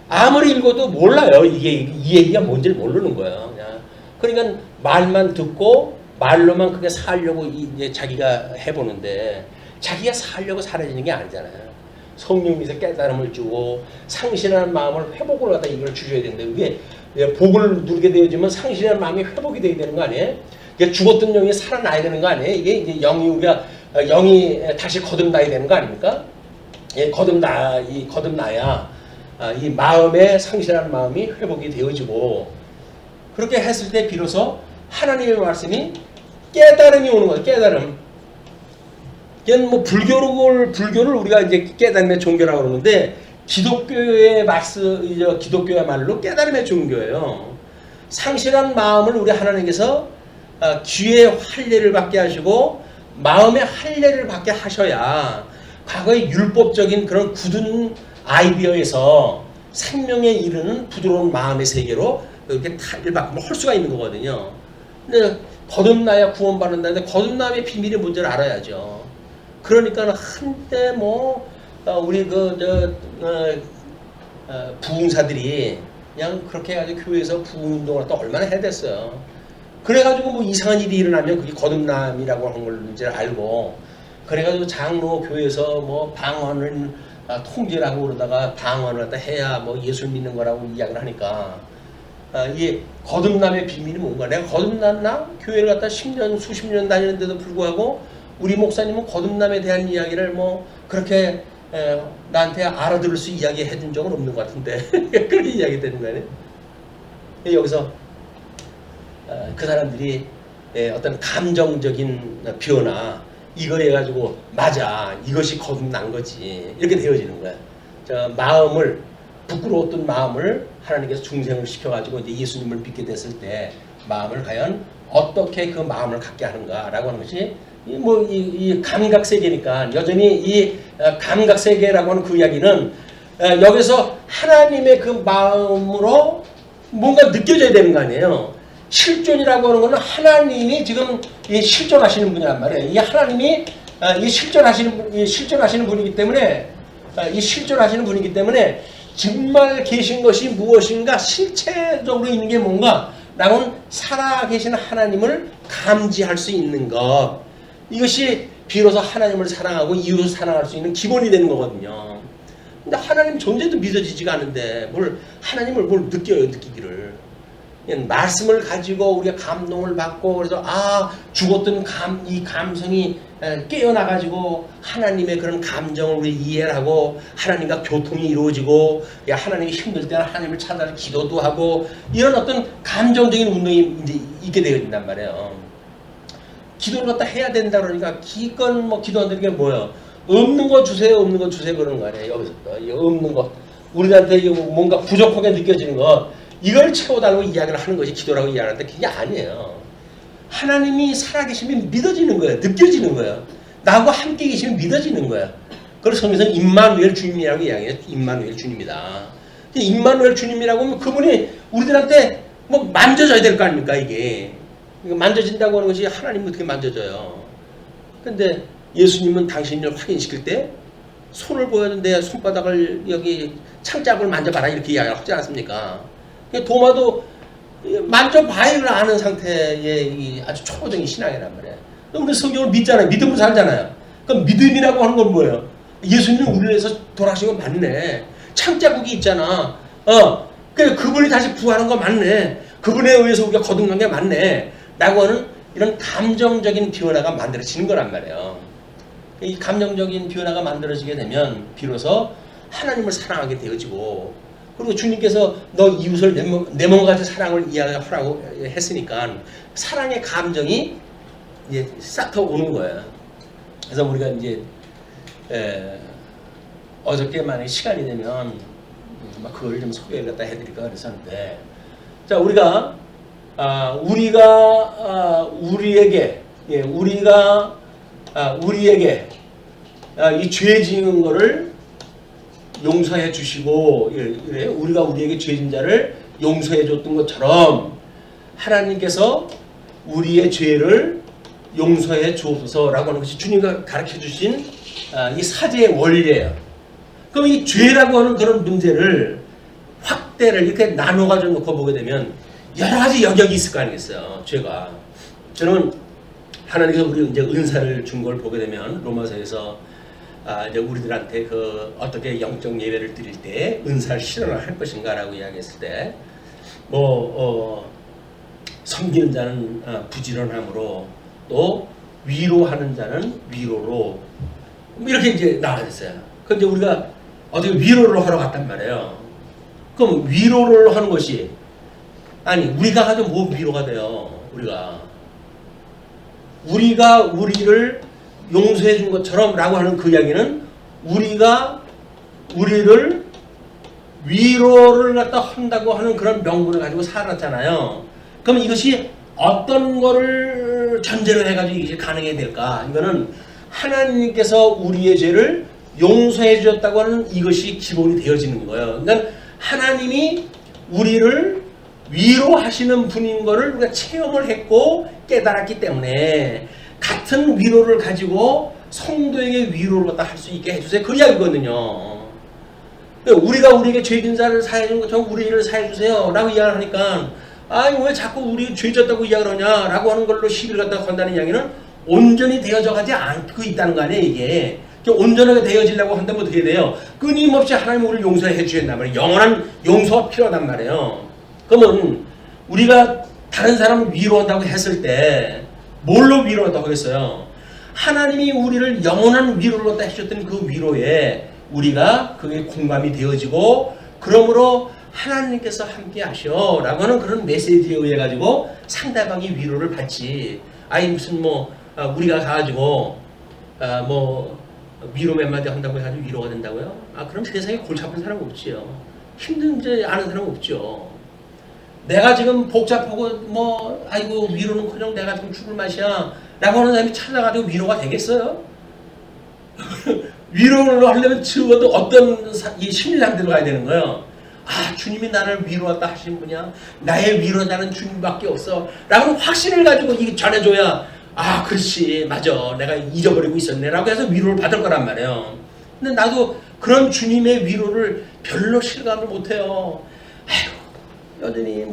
아무리 읽어도 몰라요. 이게 이 얘기가 뭔지를 모르는 거예요. 그냥 그러니까 말만 듣고 말로만 그게 살려고 이제 자기가 해보는데 자기가 살려고 사라지는 게 아니잖아요. 성령님께서 깨달음을 주고 상실하는 마음을 회복을 갖다 이걸 주셔야 되는데 그게 복을 누리게 되어지면 상실하는 마음이 회복이 돼야 되는 거 아니에요? 이게 죽었던 영이 살아나야 되는 거 아니에요? 이게 이제 영이 다시 거듭나야 되는 거 아닙니까? 예, 거듭나야 이 마음의 상실하는 마음이 회복이 되어지고 그렇게 했을 때 비로소 하나님의 말씀이 깨달음이 오는 거예요. 깨달음. 이건 뭐 불교를 우리가 이제 깨달음의 종교라고 그러는데 기독교야말로 깨달음의 종교예요. 상실한 마음을 우리 하나님께서 귀의 할례를 받게 하시고 마음의 할례를 받게 하셔야 과거의 율법적인 그런 굳은 아이디어에서 생명에 이르는 부드러운 마음의 세계로 이렇게 탈을 바꾸면 할 수가 있는 거거든요. 근데 거듭나야 구원받는다는데 거듭남의 비밀의 문제를 알아야죠. 그러니까 한때 우리 부흥사들이 그냥 그렇게 해가지고 교회에서 부흥운동을 또 얼마나 해댔어요. 그래가지고 뭐 이상한 일이 일어나면 그게 거듭남이라고 하는 걸 이제 알고 그래가지고 장로 교회에서 뭐 방언을 통제라고 그러다가 방언을 갖다 해야 뭐 예수 믿는 거라고 이야기를 하니까 이 거듭남의 비밀이 뭔가 내가 거듭났나? 교회를 갖다 10년 수십 년 다니는데도 불구하고 우리 목사님은 거듭남에 대한 이야기를 뭐 그렇게 나한테 알아들을 수 이야기해 준 적은 없는 것 같은데 그렇게 이야기 되는 거 아니에요? 여기서 그 사람들이 어떤 감정적인 변화 이거 해가지고 맞아 이것이 거듭난 거지 이렇게 되어지는 거야. 마음을 부끄러웠던 마음을 하나님께서 중생을 시켜가지고 이제 예수님을 믿게 됐을 때 마음을 과연 어떻게 그 마음을 갖게 하는가라고 하는 것이 이 감각 세계니까 여전히 이 감각 세계라고 하는 그 이야기는 여기서 하나님의 그 마음으로 뭔가 느껴져야 되는 거 아니에요. 실존이라고 하는 것은 하나님이 지금 실존하시는 분이란 말이에요. 이 하나님이 실존하시는 분이기 때문에 정말 계신 것이 무엇인가 실체적으로 있는 게 뭔가 라고는 살아계신 하나님을 감지할 수 있는 것 이것이 비로소 하나님을 사랑하고 이웃을 사랑할 수 있는 기본이 되는 거거든요. 근데 하나님 존재도 믿어지지가 않은데 하나님을 느껴요. 느끼기를 말씀을 가지고 우리가 감동을 받고 그래서 죽었던 이 감성이 깨어나가지고 하나님의 그런 감정을 우리 이해를 하고 하나님과 교통이 이루어지고 하나님이 힘들 때는 하나님을 찾아서 기도도 하고 이런 어떤 감정적인 운동이 이제 있게 되어진단 말이에요. 기도를 갖다 해야 된다 그러니까 기껏 기도한다는 게 뭐예요? 없는 거 주세요, 없는 거 주세요 그러는 거 아니에요. 여기서 없는 거 우리한테 뭔가 부족하게 느껴지는 거 이걸 채워달라고 이야기를 하는 것이 기도라고 이야기하는데 그게 아니에요. 하나님이 살아계시면 믿어지는 거예요. 느껴지는 거예요. 나하고 함께 계시면 믿어지는 거예요. 그래서 성경에서는 임마누엘 주님이라고 이야기해요. 임마누엘 주님이다. 임마누엘 주님이라고 하면 그분이 우리들한테 만져져야 될 거 아닙니까 이게. 만져진다고 하는 것이 하나님은 어떻게 만져져요. 근데 예수님은 당신을 확인시킬 때 손을 보여는데 손바닥을 여기 창짝을 만져봐라 이렇게 이야기를 하지 않습니까? 도마도 만져봐야 아는 상태의 아주 초보적인 신앙이란 말이에요. 우리 성경을 믿잖아요. 믿음으로 살잖아요. 그럼 믿음이라고 하는 건 뭐예요? 예수님은 우리를 위해서 돌아가신 건 맞네. 창자국이 있잖아. 그분이 다시 부활한 거 맞네. 그분에 의해서 우리가 거듭난 게 맞네. 라고 하는 이런 감정적인 변화가 만들어지는 거란 말이에요. 이 감정적인 변화가 만들어지게 되면 비로소 하나님을 사랑하게 되어지고 그리고 주님께서 너 이웃을 내 몸같이 사랑을 이야기하라고 했으니까 사랑의 감정이 이제 싹 오는 거예요. 그래서 우리가 이제 어저께 만약에 시간이 되면 그걸 좀 소개를 갖다 해드릴까 그랬었는데 자 우리가 우리에게 이 죄 지은 거를 용서해 주시고 이래 우리가 우리에게 죄진 자를 용서해 줬던 것처럼 하나님께서 우리의 죄를 용서해 주옵소서라고 하는 것이 주님과 가르쳐 주신 이 사제의 원리예요. 그럼 이 죄라고 하는 그런 문제를 확대를 이렇게 나눠 가지고 놓고 보게 되면 여러 가지 영역이 있을 거 아니겠어요. 죄가. 저는 하나님께서 우리 이제 은사를 준 걸 보게 되면 로마서에서 이제 우리들한테 그 어떻게 영적 예배를 드릴 때 은사를 실현을 할 것인가라고 이야기했을 때 섬기는 자는 부지런함으로 또 위로하는 자는 위로로 이렇게 이제 나와졌어요. 근데 우리가 어떻게 위로를 하러 갔단 말이에요. 그럼 위로를 하는 것이 아니 우리가 가도 뭐 위로가 돼요. 우리가 우리를 용서해 준 것처럼 라고 하는 그 이야기는 우리가 우리를 위로를 갖다 한다고 하는 그런 명분을 가지고 살았잖아요. 그럼 이것이 어떤 거를 전제로 해가지고 이게 가능해야 될까? 이거는 하나님께서 우리의 죄를 용서해 주셨다고 하는 이것이 기본이 되어지는 거예요. 그러니까 하나님이 우리를 위로하시는 분인 거를 우리가 체험을 했고 깨달았기 때문에 같은 위로를 가지고 성도에게 위로를 갖다 할 수 있게 해주세요. 그 이야기거든요. 우리가 우리에게 죄진 자를 사해 준 것처럼 우리를 사해 주세요 라고 이야기를 하니까 아니 왜 자꾸 우리 죄 졌다고 이야기를 하냐 라고 하는 걸로 시비를 갖다 건다는 이야기는 온전히 되어져 가지 않고 있다는 거 아니에요. 이게 온전하게 되어지려고 한다면 어떻게 돼요? 끊임없이 하나님 우리를 용서해 주신단 말이에요. 영원한 용서가 필요하단 말이에요. 그러면 우리가 다른 사람을 위로한다고 했을 때 뭘로 위로한다고 하겠어요? 하나님이 우리를 영원한 위로를 갖다 해주셨던 그 위로에 우리가 그게 공감이 되어지고 그러므로 하나님께서 함께 하셔 라고 하는 그런 메시지에 의해 가지고 상대방이 위로를 받지. 아니 무슨 우리가 가가지고 위로 몇 마디 한다고 해가지고 위로가 된다고요? 그럼 세상에 골치 아픈 사람 없지요. 힘든 줄 아는 사람 없죠. 내가 지금 복잡하고 아이고 위로는 그냥 내가 지금 죽을 맛이야 라고 하는 사람이 찾아가지고 위로가 되겠어요? 위로를 하려면 적어도 어떤 이 심리 상태로 가야 되는 거예요. 주님이 나를 위로한다 하시는 분이야. 나의 위로자는 주님밖에 없어 라고 확신을 가지고 이게 전해줘야 그렇지 맞아 내가 잊어버리고 있었네 라고 해서 위로를 받을 거란 말이에요. 근데 나도 그런 주님의 위로를 별로 실감을 못해요. 여전히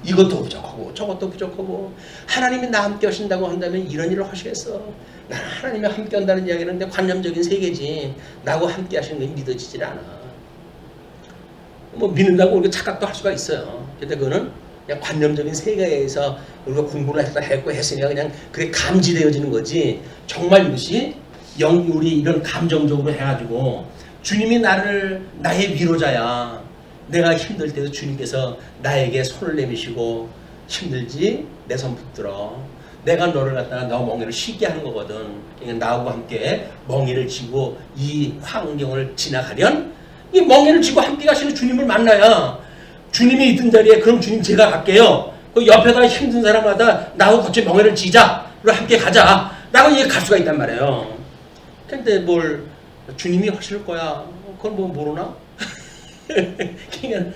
이것도 부족하고 저것도 부족하고 하나님이 나 함께 하신다고 한다면 이런 일을 하시겠어. 나는 하나님이 함께 한다는 이야기는 내 관념적인 세계지 나하고 함께 하시는 게 믿어지질 않아. 믿는다고 우리가 착각도 할 수가 있어요. 근데 그거는 그냥 관념적인 세계에서 우리가 공부를 했고 했으니까 그냥 그게 감지되어지는 거지. 정말 이것이 우리 이런 감정적으로 해가지고 주님이 나의 위로자야. 내가 힘들 때도 주님께서 나에게 손을 내미시고 힘들지? 내 손 붙들어. 내가 너를 갖다가 너 멍에를 쉬게 하는 거거든. 그러니까 나하고 함께 멍에를 지고 이 환경을 지나가련 이 멍에를 지고 함께 가시는 주님을 만나야 주님이 있던 자리에 그럼 주님 제가 갈게요. 그 옆에다 힘든 사람마다 나하고 같이 멍에를 지자. 그리고 함께 가자. 라고 이제 갈 수가 있단 말이에요. 근데 뭘 주님이 하실 거야. 그건 모르나? 그러니까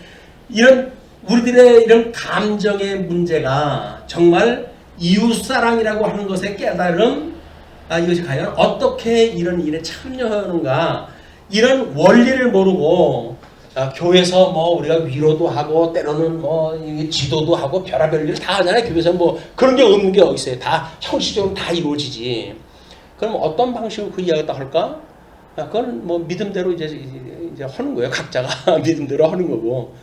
이런 우리들의 이런 감정의 문제가 정말 이웃사랑이라고 하는 것의 깨달음 이것이 과연 어떻게 이런 일에 참여하는가 이런 원리를 모르고 교회에서 우리가 위로도 하고 때로는 지도도 하고 별의별 일을 다 하잖아요. 교회에서 그런 게 없는 게 어디 있어요. 다 형식적으로 다 이루어지지. 그럼 어떤 방식으로 그 이야기를 할까? 그건 믿음대로 이제 하는 거예요. 각자가 믿음대로 하는 거고.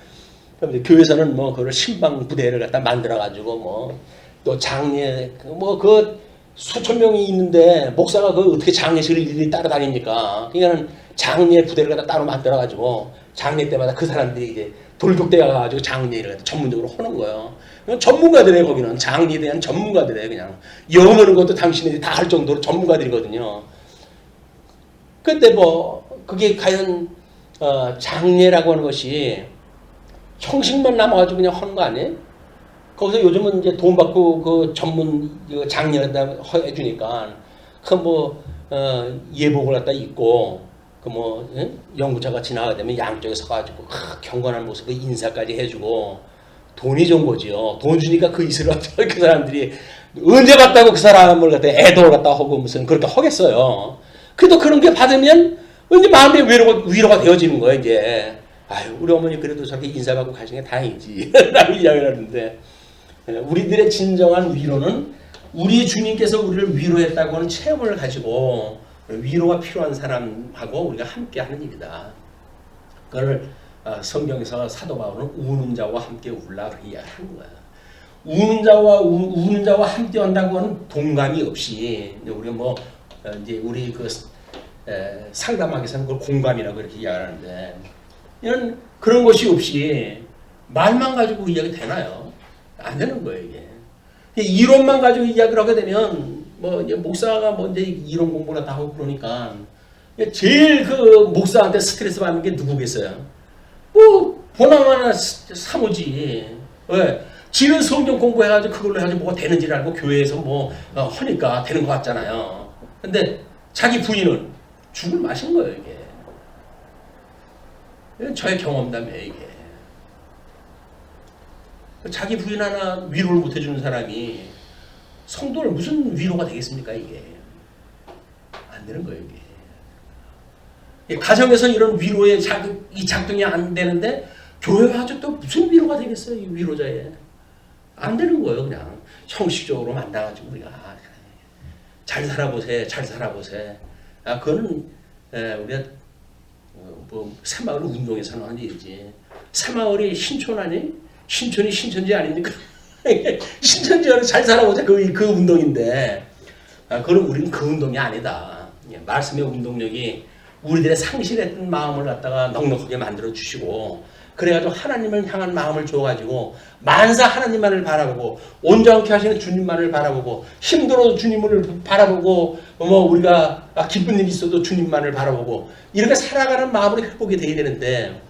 그럼 교회에서는 그걸 신방 부대를 갖다 만들어가지고 또 장례 그 수천 명이 있는데 목사가 그 어떻게 장례식을 일일이 따라다닙니까? 그러니까 장례 부대를 갖다 따로 만들어가지고 장례 때마다 그 사람들이 이제 돌격대가 가가지고 장례를 갖다 전문적으로 하는 거예요. 전문가들이에요. 거기는 장례에 대한 전문가들이에요. 그냥 영어는 것도 당신들이 다 할 정도로 전문가들이거든요. 근데 그게 과연 장례라고 하는 것이 형식만 남아가지고 그냥 하는 거 아니에요? 거기서 요즘은 이제 돈 받고 그 전문 장례를 해주니까 예복을 갖다 입고 연구자가 지나가게 되면 양쪽에 서가지고 경건한 모습에 인사까지 해주고 돈이 좋은 거지요. 돈 주니까 그 이슬을 그 사람들이 언제 봤다고 그 사람을 갖다 애도를 갖다 하고 무슨 그렇게 하겠어요. 그래도 그런 게 받으면 이제 마음의 위로가 되어지는 거예요. 이제 아유 우리 어머니 그래도 저렇게 인사받고 가신 게 다행이지 라고 이야기를 하는데, 우리들의 진정한 위로는 우리 주님께서 우리를 위로했다고 하는 체험을 가지고 위로가 필요한 사람하고 우리가 함께 하는 일이다. 그걸 성경에서 사도 바울은 우는 자와 함께 울라 그렇게 이야기하는 거야. 우는 자와 함께 한다고 하는 동감이 없이, 우리가 뭐 이제 우리 그 상담학에서는 그걸 공감이라고 이렇게 이야기하는데, 이런 그런 것이 없이 말만 가지고 이야기 되나요? 안 되는 거예요 이게. 이론만 가지고 이야기를 하게 되면 뭐 이제 목사가 뭐 이제 이론 공부를 다 하고 그러니까 제일 그 목사한테 스트레스 받는 게 누구겠어요? 뭐 보나마나 사모지. 왜? 지는 성경 공부해가지고 그걸로 해가지고 뭐가 되는지 알고 교회에서 뭐 하니까 되는 것 같잖아요. 근데 자기 부인은 죽을 맛인 거예요 이게. 이건 저의 경험담이에요 이게. 자기 부인 하나 위로를 못 해주는 사람이 성도를 무슨 위로가 되겠습니까 이게. 안 되는 거예요 이게. 가정에서 이런 위로의 이 작동이 안 되는데 교회가 아주 또 무슨 위로가 되겠어요 이 위로자에. 안 되는 거예요 그냥. 형식적으로 만나가지고 우리가 잘 살아보세 잘 살아보세. 그거는 우리가 뭐 새마을 운동에서는 하는 일이지. 새마을이 신촌 아니? 신촌이 신천지 아닙니까? 신천지는 잘 살아보자 그 운동인데, 그건 우리는 그 운동이 아니다. 말씀의 운동력이 우리들의 상실했던 마음을 갖다가 넉넉하게 만들어 주시고, 그래가지고 하나님을 향한 마음을 줘가지고 만사 하나님만을 바라보고 온전케 하시는 주님만을 바라보고 힘들어도 주님을 바라보고 뭐 우리가 기쁜 일이 있어도 주님만을 바라보고 이렇게 살아가는 마음으로 회복이 돼야 되는데,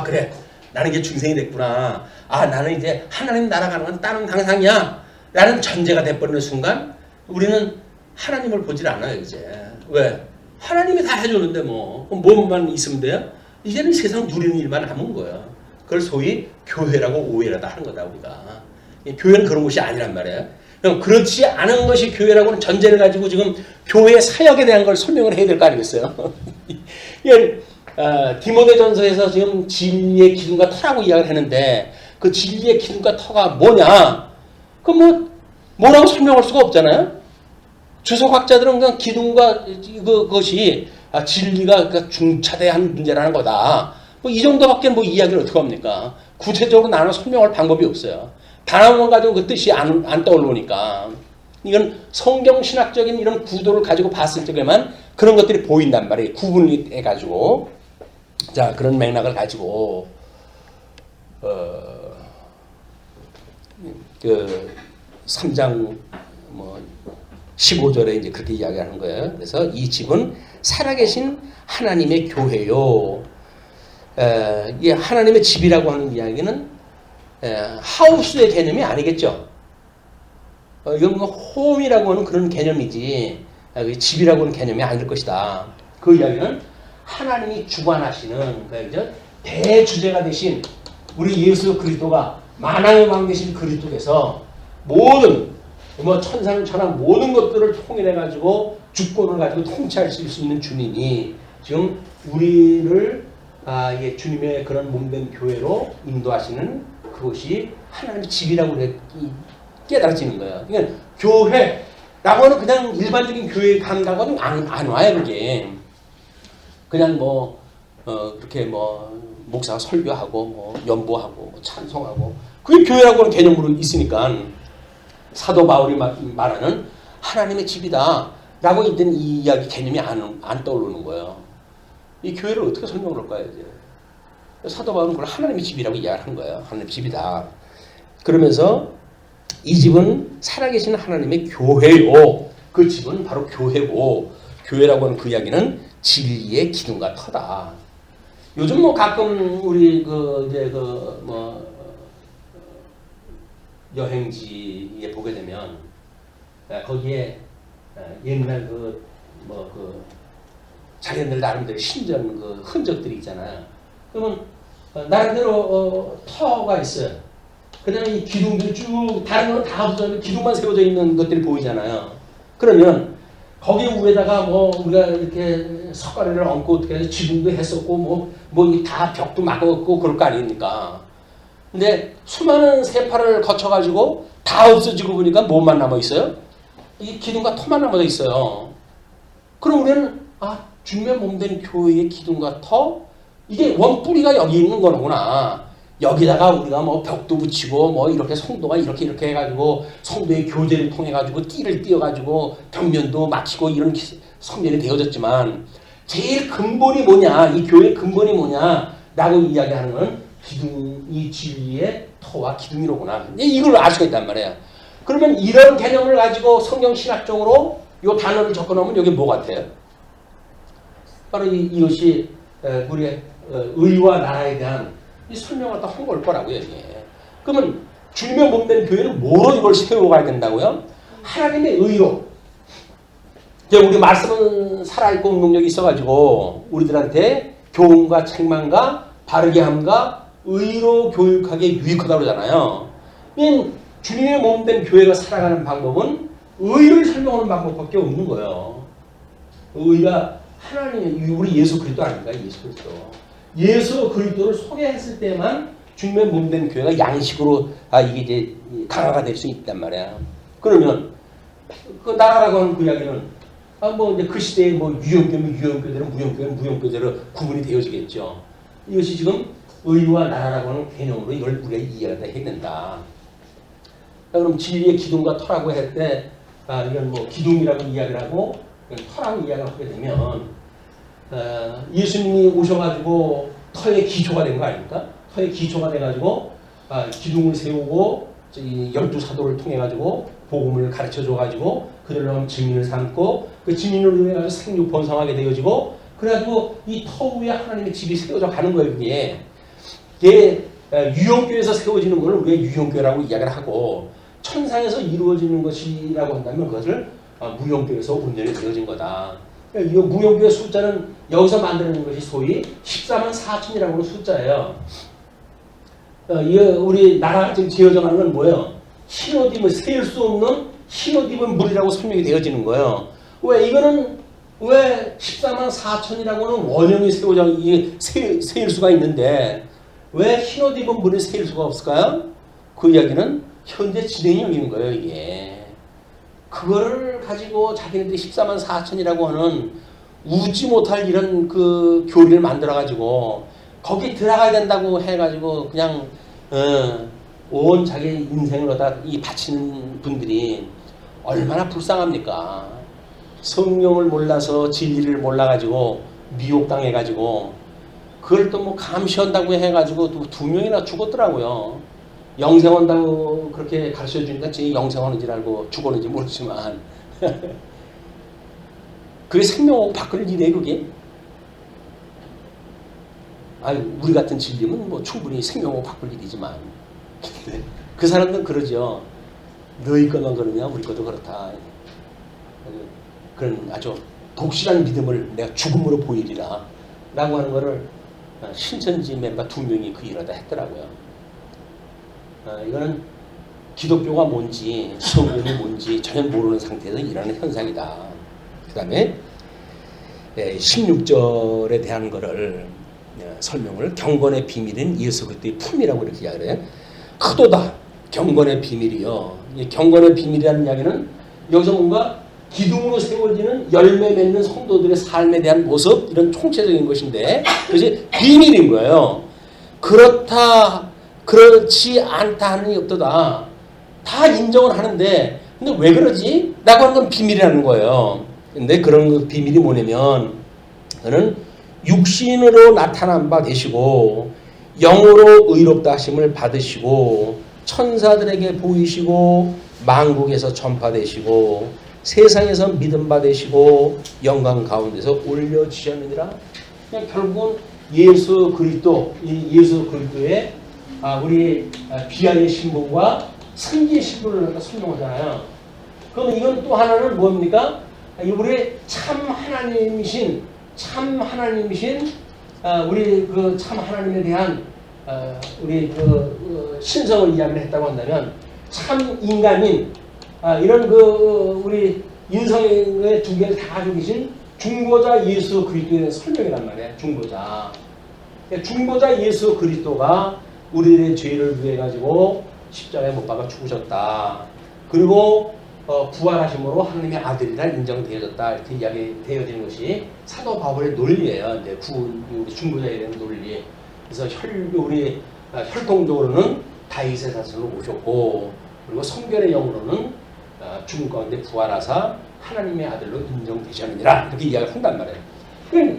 그래 나는 이제 중생이 됐구나. 나는 이제 하나님 나라가는 건 다른 당상이야 라는 전제가 돼버리는 순간 우리는 하나님을 보질 않아요 이제. 왜? 하나님이 다 해주는데 뭐만 있으면 돼요? 이제는 세상 누리는 일만 남은 거예요. 그걸 소위 교회라고 오해를 하는 거다 우리가. 교회는 그런 것이 아니란 말이에요. 그럼 그렇지 않은 것이 교회라고 하는 전제를 가지고 지금 교회의 사역에 대한 걸 설명을 해야 될 거 아니겠어요? 디모데전서에서 지금 진리의 기둥과 터라고 이야기를 했는데, 그 진리의 기둥과 터가 뭐냐? 뭐라고 설명할 수가 없잖아요. 주석학자들은 그냥 기둥과 그것이 진리가 중차대한 문제라는 거다. 이 정도밖에 이야기를 어떻게 합니까? 구체적으로 나는 설명할 방법이 없어요. 단어만 가지고 그 뜻이 안 떠오르니까. 이건 성경신학적인 이런 구도를 가지고 봤을 적에만 그런 것들이 보인단 말이에요. 구분이 해가지고. 자, 그런 맥락을 가지고, 3장 15절에 이제 그렇게 이야기하는 거예요. 그래서 이 집은 살아계신 하나님의 교회요. 이 하나님의 집이라고 하는 이야기는 하우스의 개념이 아니겠죠. 이건 홈이라고 하는 그런 개념이지 집이라고 하는 개념이 아닐 것이다. 그 이야기는 하나님이 주관하시는 대주제가 되신 우리 예수 그리스도가 만왕의 왕 되신 그리스도께서 모든 천상 천하 모든 것들을 통일해 가지고 주권을 가지고 통치하실 수 있는 주님이 지금 우리를 주님의 그런 몸된 교회로 인도하시는 그것이 하나님의 집이라고 깨달아지는 거예요. 그러니까 교회라고 하는 그냥 일반적인 교회 감각은 안 와요. 그게 그냥 그렇게 목사가 설교하고 연보하고 찬송하고 그게 교회라고 하는 개념으로 있으니까 사도 바울이 말하는 하나님의 집이다 라고 있던 이 이야기 개념이 안 떠오르는 거예요. 이 교회를 어떻게 설명을 할까요? 이제 사도 바울은 그걸 하나님의 집이라고 이야기한 거예요. 하나님의 집이다. 그러면서 이 집은 살아계신 하나님의 교회요. 그 집은 바로 교회고, 교회라고 하는 그 이야기는 진리의 기둥과 터다. 요즘 가끔 우리 여행지에 보게 되면 거기에 옛날 자기들 나름대로 신전 흔적들이 있잖아요. 그러면 나름대로 터가 있어요. 그다음에 이 기둥들이 쭉 다른 건 다 없어요. 기둥만 세워져 있는 것들이 보이잖아요. 그러면 거기 위에다가 뭐 우리가 이렇게 석가래를 얹고 어떻게 해서 지붕도 했었고 뭐 다 벽도 막았고 그럴 거 아닙니까? 근데 수많은 세파를 거쳐가지고 다 없어지고 보니까 뭐만 남아 있어요? 이 기둥과 터만 남아 있어요. 그럼 우리는 주님의 몸된 교회의 기둥과 터 이게 원뿌리가 여기 있는 거구나. 여기다가 우리가 뭐 벽도 붙이고 뭐 이렇게 성도가 이렇게 해가지고 성도의 교제를 통해 가지고 띠를 띄어가지고 벽면도 막히고 이런 성전이 되어졌지만 제일 근본이 뭐냐, 이 교회의 근본이 뭐냐라고 이야기하는 건 기둥이 진리의 터와 기둥이로구나. 이걸 알 수가 있단 말이에요. 그러면 이런 개념을 가지고 성경 신학적으로 이 단어를 접근하면 여기 뭐 같아요? 바로 이것이 우리의 의와 나라에 대한 이 설명을 다 한 걸 거라고요. 이게. 그러면 주님의 몸된 교회는 뭐로 이걸 세워가야 된다고요? 하나님의 의로. 우리 말씀은 살아있고 능력이 있어가지고 우리들한테 교훈과 책망과 바르게 함과 의로 교육하게 유익하다고 그러잖아요. 주님의 몸된 교회가 살아가는 방법은 의를 설명하는 방법밖에 없는 거예요. 의가 하나님, 우리 예수 그리스도 아닙니까? 예수 그리스도. 예수 그리스도를 소개했을 때만 주님의 몸된 교회가 양식으로 이게 이제 강화가 될 수 있단 말이야. 그러면 그 나라라고 하는 그 이야기는 뭐 이제 그 시대에 뭐 유형교면 유형교대로 무형교면 무형교대로 구분이 되어지겠죠. 이것이 지금 의와 나라라고 하는 개념으로 이걸 우리가 이해를 해야 된다. 그럼 진리의 기둥과 터라고 할 때 이건 뭐 기둥이라고 이야기를 하고 터라고 이야기를 하게 되면 예수님이 오셔가지고 터의 기초가 된 거 아닙니까? 터의 기초가 돼가지고 기둥을 세우고 12사도를 통해가지고 복음을 가르쳐줘가지고 그들로 증인을 삼고 그 증인을 인해가지고 생육 번성하게 되어지고 그래가지고 이 터 위에 하나님의 집이 세워져 가는 거예요. 이게 유형교에서 세워지는 것을 우리가 유형교라고 이야기를 하고 천상에서 이루어지는 것이라고 한다면 그것을 무형교에서 온전히 되어진 거다. 이 무형교의 숫자는 여기서 만드는 것이 소위 14만 4천이라고 하는 숫자예요. 우리 나라가 지금 지어져 가는 건 뭐예요? 흰옷 입은 셀 수 없는 흰옷 입은 물이라고 설명이 되어지는 거예요. 왜 이거는 왜 14만 4천이라고 하는 원형이 세워져 세일 수가 있는데 왜 흰옷 입은 물이 세일 수가 없을까요? 그 이야기는 현재 진행형인 거예요. 이게 그거를 가지고 자기네들이 14만 4천이라고 하는 우지 못할 이런 그 교리를 만들어 가지고 거기 들어가야 된다고 해가지고 그냥 온 자기 인생을 다 바치는 분들이 얼마나 불쌍합니까? 성령을 몰라서 진리를 몰라가지고 미혹당해가지고 그걸 또 뭐 감시한다고 해가지고 또 2명이나 죽었더라고요. 영생한다고 그렇게 가르쳐주니까 제 영생하는 줄 알고 죽었는지 모르지만 그게 생명하고 바꿀 일이에요. 그게 우리 같은 진리면 뭐 충분히 생명하고 바꿀 일이지만 그 사람들은 그러죠. 너희 것만 그러냐 우리 것도 그렇다. 그런 아주 독실한 믿음을 내가 죽음으로 보이리라 라고 하는 거를 신천지 멤버 2명이 그 일을 다 했더라고요. 이거는 기독교가 뭔지 성경이 뭔지 전혀 모르는 상태에서 일어나는 현상이다. 그 다음에 16절에 대한 거를 설명을 경건의 비밀인 예수 그리스도의 품이라고 이렇게 이야기를 해요. 크도다 경건의 비밀이요. 경건의 비밀이라는 이야기는 여기서 뭔가 기둥으로 세워지는 열매 맺는 성도들의 삶에 대한 모습 이런 총체적인 것인데 그것이 비밀인 거예요. 그렇다 그렇지 않다 하는 게 없다. 다 인정을 하는데 근데 왜 그러지? 라고 하는 건 비밀이라는 거예요. 근데 그런 비밀이 뭐냐면 그는 육신으로 나타난 바 되시고 영으로 의롭다 하심을 받으시고 천사들에게 보이시고 만국에서 전파되시고 세상에서 믿음 받으시고 영광 가운데서 올려지셨느니라. 그냥 결국은 예수 그리스도의 우리 비하의 신분과 승기의 신분을 설명하잖아요. 그럼 이건 또 하나는 뭡니까? 우리 참 하나님이신 우리 그 참 하나님에 대한 우리 그 신성을 이야기를 했다고 한다면 참 인간인 이런 그 우리 인성의 두 개를 다 가지고 계신 중보자 예수 그리스도에 대한 설명이란 말이에요. 중보자. 중보자 예수 그리스도가 우리의 죄를 위해 가지고 십자가에 못 박아 죽으셨다. 그리고 부활하심으로 하나님의 아들이라 인정되어졌다. 이렇게 이야기되어지는 것이 사도 바울의 논리예요. 이제 우리 중보자에 대한 논리. 그래서 우리 혈통적으로는 다윗의 자손으로 오셨고, 그리고 성결의 영으로는 죽은 가운데 부활하사 하나님의 아들로 인정되셨느니라. 이렇게 이야기를 한단 말이에요.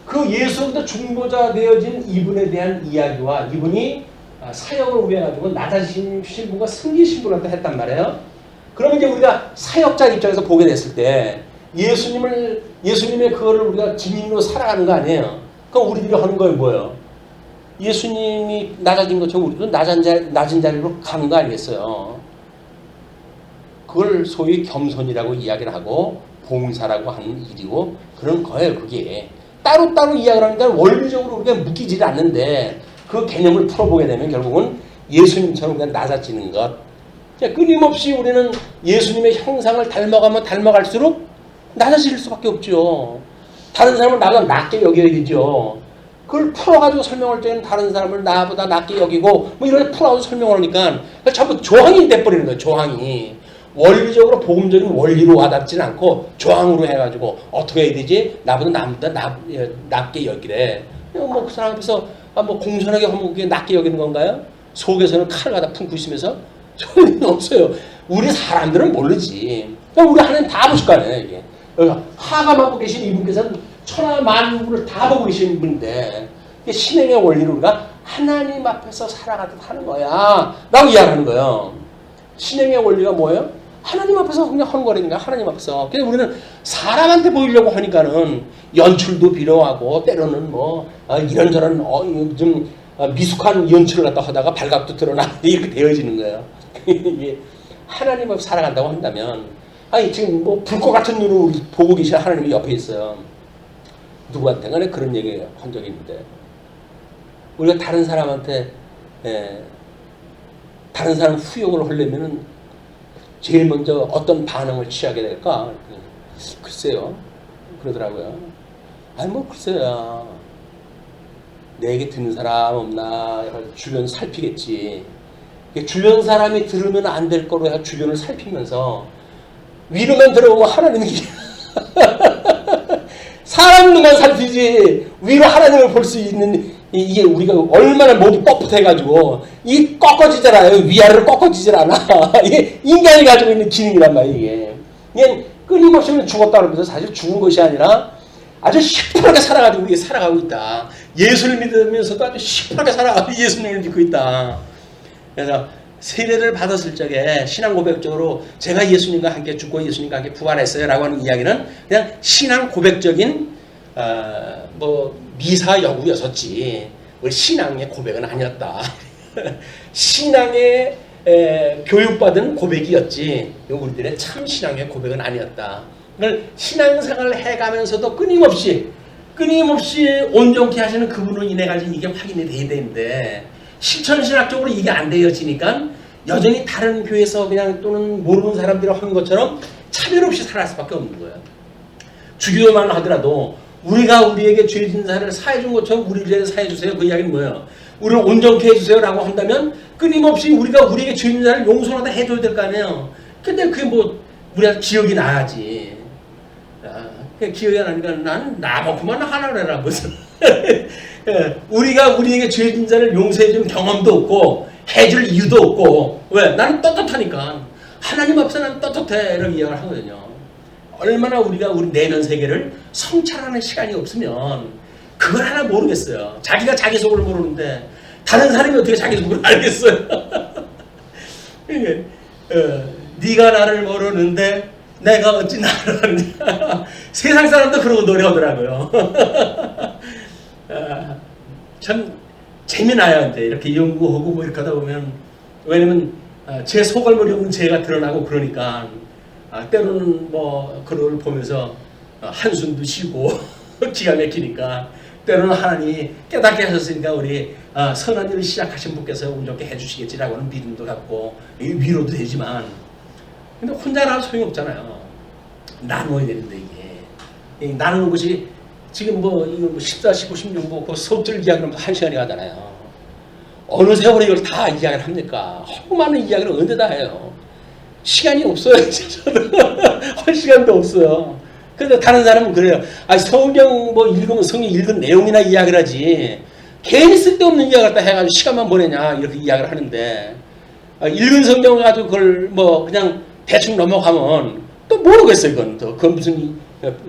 그 예수부터 중보자 되어진 이분에 대한 이야기와 이분이 사역을 위해 가지고 낮아진 신분과 승리 신분을 했단 말이에요. 그러면 이제 우리가 사역자 입장에서 보게 됐을 때 예수님의 그거를 우리가 증인으로 살아가는 거 아니에요. 그럼 우리들이 하는 거예요, 뭐예요? 예수님이 낮아진 것처럼 우리도 낮은 자리로 가는 거 아니겠어요? 그걸 소위 겸손이라고 이야기를 하고 봉사라고 하는 일이고 그런 거예요. 그게 따로따로 이야기를 하니까 원리적으로 우리가 묶이지 않는데 그 개념을 풀어보게 되면 결국은 예수님처럼 그냥 낮아지는 것. 끊임없이 우리는 예수님의 형상을 닮아가면 닮아갈수록 낮아질 수밖에 없죠. 다른 사람을 나보다 낮게 여겨야 되죠. 그걸 풀어가지고 설명할 때는 다른 사람을 나보다 낮게 여기고 뭐 이렇게 풀어가지고 설명을 하니까 전부 조항이 돼버리는 거예요. 조항이. 원리적으로 복음적인 원리로 와닿지는 않고 조항으로 해가지고 어떻게 해야 되지? 나보다 낮게 여기래. 뭐 그 사람 앞에서 뭐 공손하게 하면 그게 낮게 여기는 건가요? 속에서는 칼을 갖다 품고 있으면서 소용이 없어요. 우리 사람들은 모르지. 그러니까 우리 하나님 다 보실 거 아니에요. 이게. 하감하고 계신 이분께서는 천하 만물을 다 보고 계신 분인데 신행의 원리를 우리가 하나님 앞에서 살아가듯 하는 거야 라고 이야기하는 거예요. 신행의 원리가 뭐예요? 하나님 앞에서 그냥 하는 거라니까. 하나님 앞에서. 그래서 우리는 사람한테 보이려고 하니까는 연출도 필요하고 때로는 뭐 이런저런 좀 미숙한 연출을 갖다 하다가 발각도 드러나고 이렇게 되어지는 거예요. 이게 하나님 앞에 살아간다고 한다면 아니 지금 뭐 불꽃 같은 눈으로 보고 계신 하나님이 옆에 있어요. 누구한테 간에 그런 얘기 한 적이 있는데 우리가 다른 사람한테 다른 사람 후욕을 하려면은 제일 먼저 어떤 반응을 취하게 될까? 글쎄요. 그러더라고요. 아니 뭐 글쎄요. 내 얘기 듣는 사람 없나 주변 살피겠지. 주변 사람이 들으면 안 될 거로 해서 주변을 살피면서 위로만 들어보면 하나님이 사람들만 살피지 위로 하나님을 볼 수 있는 이게 우리가 얼마나 목이 뻣뻣해가지고 이 꺾어지잖아요. 위아래로 꺾어지질 않아. 이게 인간이 가지고 있는 기능이란 말이에요. 이게 끊임없이 죽었다 그러면서 사실 죽은 것이 아니라 아주 시퍼하게 살아가지고 이게 살아가고 있다. 예수를 믿으면서도 아주 시퍼하게 살아가고 예수님을 믿고 있다. 그래서 세례를 받았을 적에 신앙 고백적으로 제가 예수님과 함께 죽고 예수님과 함께 부활했어요 라고 하는 이야기는 그냥 신앙 고백적인 뭐 미사 여구였었지 우리 신앙의 고백은 아니었다. 신앙의 교육받은 고백이었지 우리들의 참 신앙의 고백은 아니었다. 그걸 신앙생활을 해가면서도 끊임없이 온전케 하시는 그분을 인해 가지고 이게 확인이 돼야 되는데 실천신학적으로 이게 안 되어지니까 여전히 다른 교회에서 그냥 또는 모르는 사람들이 하는 것처럼 차별 없이 살아갈 수밖에 없는 거예요. 주기도만 하더라도 우리가 우리에게 죄 진 사를 사해 준 것처럼 우리를 사해 주세요. 그 이야기는 뭐예요? 우리를 온전케 해주세요 라고 한다면 끊임없이 우리가 우리에게 죄 진 사를 용서하다 해줘야 될 거 아니에요. 근데 그게 뭐 우리가 기억이 나야지. 기억이 나니까 나는 나만큼만 하라고 해라 무슨 우리가 우리에게 죄 진 자를 용서해 준 경험도 없고 해줄 이유도 없고 왜? 나는 떳떳하니까 하나님 앞에서 나는 떳떳해 이런 이야기를 하거든요. 얼마나 우리가 우리 내면 세계를 성찰하는 시간이 없으면 그걸 하나 모르겠어요. 자기가 자기 속을 모르는데 다른 사람이 어떻게 자기 속을 알겠어요. 네가 나를 모르는데 내가 어찌 나를 아느냐. 세상 사람도 그러고 노래하더라고요. 참 재미나요. 이렇게 연구하고 뭐 이렇게 하다 보면 왜냐면 제 속얼머리 없는 제가 드러나고 그러니까 때로는 뭐 그걸 보면서 한숨도 쉬고 기가 막히니까 때로는 하나님이 깨닫게 하셨으니까 우리 선한 일을 시작하신 분께서 온전케 해주시겠지라고 하는 믿음도 갖고 위로도 되지만 근데 혼자라면 소용이 없잖아요. 나누어야 되는데 이게 나누는 것이 지금 뭐 이거 뭐 14, 15, 16 뭐 그 수업들 이야기하면 1시간이 가잖아요. 어느 세월에 이걸 다 이야기를 합니까? 하고 많은 이야기를 언제 다 해요. 시간이 없어요. 할 시간도 없어요. 그래서 다른 사람은 그래요. 아, 성경 뭐 읽으면 성경 읽은 내용이나 이야기를 하지. 괜히 쓸데없는 이야기를 갖다 해가지고 시간만 보내냐 이렇게 이야기를 하는데 읽은 성경 가지고 그걸 뭐 그냥 대충 넘어가면 또 모르겠어요. 이건 또 그건 무슨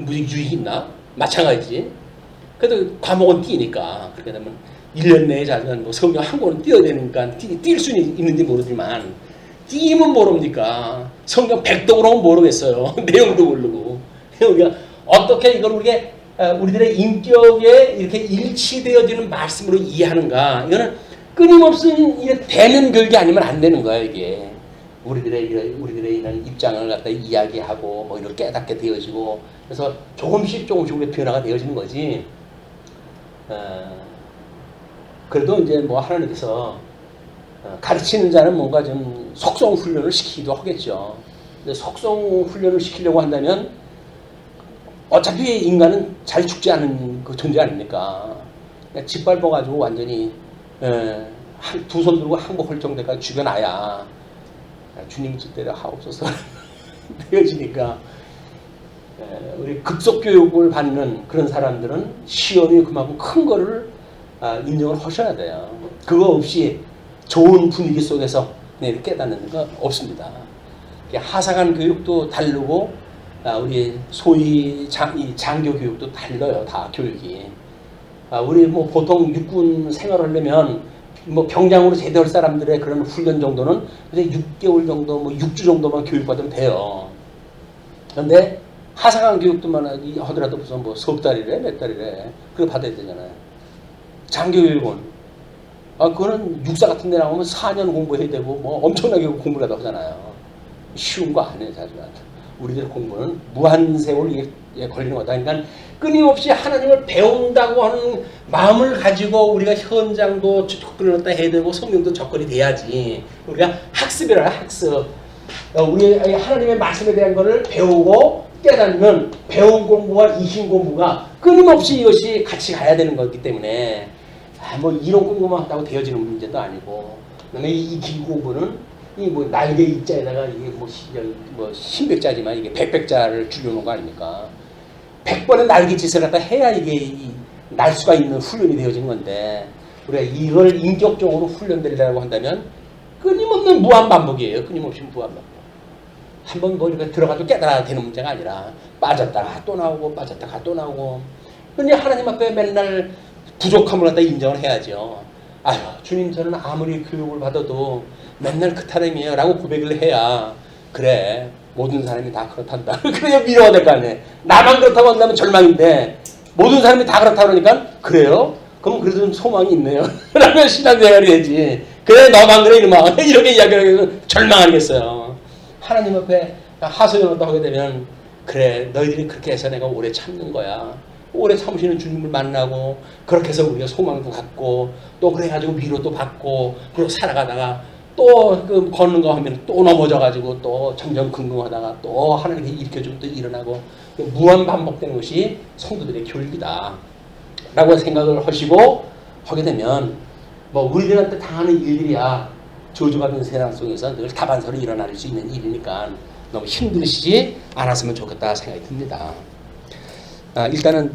유익이 있나? 마찬가지지. 그래도 과목은 띄니까 그렇게 되면 1년 내에 자면 뭐 성경 한 권은 띄어야 되니까 뛸 수는 있는지 모르지만 띄면 모릅니까? 성경 100독으로는 모르겠어요. 내용도 모르고. 그러니까 어떻게 이걸 우리들의 인격에 이렇게 일치되어지는 말씀으로 이해하는가? 이거는 끊임없이 대면 교육이 아니면 안 되는 거야, 이게. 우리들의 이런 입장을 갖다 이야기하고 뭐 이렇게 깨닫게 되어지고 그래서 조금씩 우리 변화가 되어지는 거지. 그래도 이제 뭐 하나님께서 가르치는 자는 뭔가 좀 속성 훈련을 시키기도 하겠죠. 근데 속성 훈련을 시키려고 한다면 어차피 인간은 잘 죽지 않은 그 존재 아닙니까? 짓밟아가지고 완전히 두 손 들고 항복할 정도까지 죽여놔야 주님 뜻대로 하옵소서 되어지니까 우리 급속교육을 받는 그런 사람들은 시험이 그만큼 큰 거를 인정을 하셔야 돼요. 그거 없이 좋은 분위기 속에서 깨닫는 거 없습니다. 하사관 교육도 다르고 우리 소위 장교 교육도 달라요. 다 교육이. 우리 뭐 보통 육군 생활을 하려면 뭐 병장으로 제대할 사람들의 그런 훈련 정도는 6개월 정도, 뭐 6주 정도만 교육받으면 돼요. 그런데 하사관 교육도만 하더라도 무슨 뭐 석 달이래, 몇 달이래. 그거 받아야 되잖아요. 장교육은 그거는 육사 같은 데 나오면 4년 공부해야 되고 뭐 엄청나게 공부를 하다 하잖아요. 쉬운 거 아니에요, 사실. 우리들 공부는 무한세월 걸리는 거다. 그러니까 끊임없이 하나님을 배운다고 하는 마음을 가지고 우리가 현장도 접근을 갖다 해야 되고 성경도 접근이 돼야지. 우리가 학습이라 학습. 우리 하나님의 말씀에 대한 것을 배우고 깨닫는 배운 공부와 이신 공부가 끊임없이 이것이 같이 가야 되는 거기 때문에 뭐 이론 공부만 한다고 되어지는 문제도 아니고 그다음에 이 긴 공부는 이 뭐 날개 입자에다가 이게 뭐 신백자지만 이게 백백자를 줄여놓은 거 아닙니까? 100번의 날개짓을 갖다 해야 이게 날 수가 있는 훈련이 되어지는 건데 우리가 이걸 인격적으로 훈련되려고 한다면 끊임없는 무한반복이에요. 끊임없이 무한반복. 한번 뭐 이렇게 들어가도 깨달아야 되는 문제가 아니라 빠졌다가 또 나오고 빠졌다가 또 나오고 근데 하나님 앞에 맨날 부족함을 갖다 인정을 해야죠. 아유 주님 저는 아무리 교육을 받아도 맨날 그 타령이에요 라고 고백을 해야 그래 모든 사람이 다 그렇단다. 그래야 위로가 될 거 아니에요. 나만 그렇다고 한다면 절망인데 모든 사람이 다 그렇다고 그러니까 그래요? 그럼 그래도 좀 소망이 있네요. 라면 신앙생활이 되지. 그래 너만 그래 이놈아. 이렇게 이야기하면 절망 아니겠어요. 하나님 앞에 하소연을 하게 되면 그래 너희들이 그렇게 해서 내가 오래 참는 거야. 오래 참으시는 주님을 만나고 그렇게 해서 우리가 소망도 갖고 또 그래가지고 위로도 받고 그리고 살아가다가 또 그 걷는 거 하면 또 넘어져가지고 또 점점 긍긍하다가 또 하나님께 일으켜주면 또 일어나고 무한 반복되는 것이 성도들의 교육이다 라고 생각을 하시고 하게 되면 뭐 우리들한테 당하는 일들이야 저주받은 세상 속에서 늘 다반사로 일어날 수 있는 일이니까 너무 힘들으시지 않았으면 좋겠다 생각이 듭니다. 일단은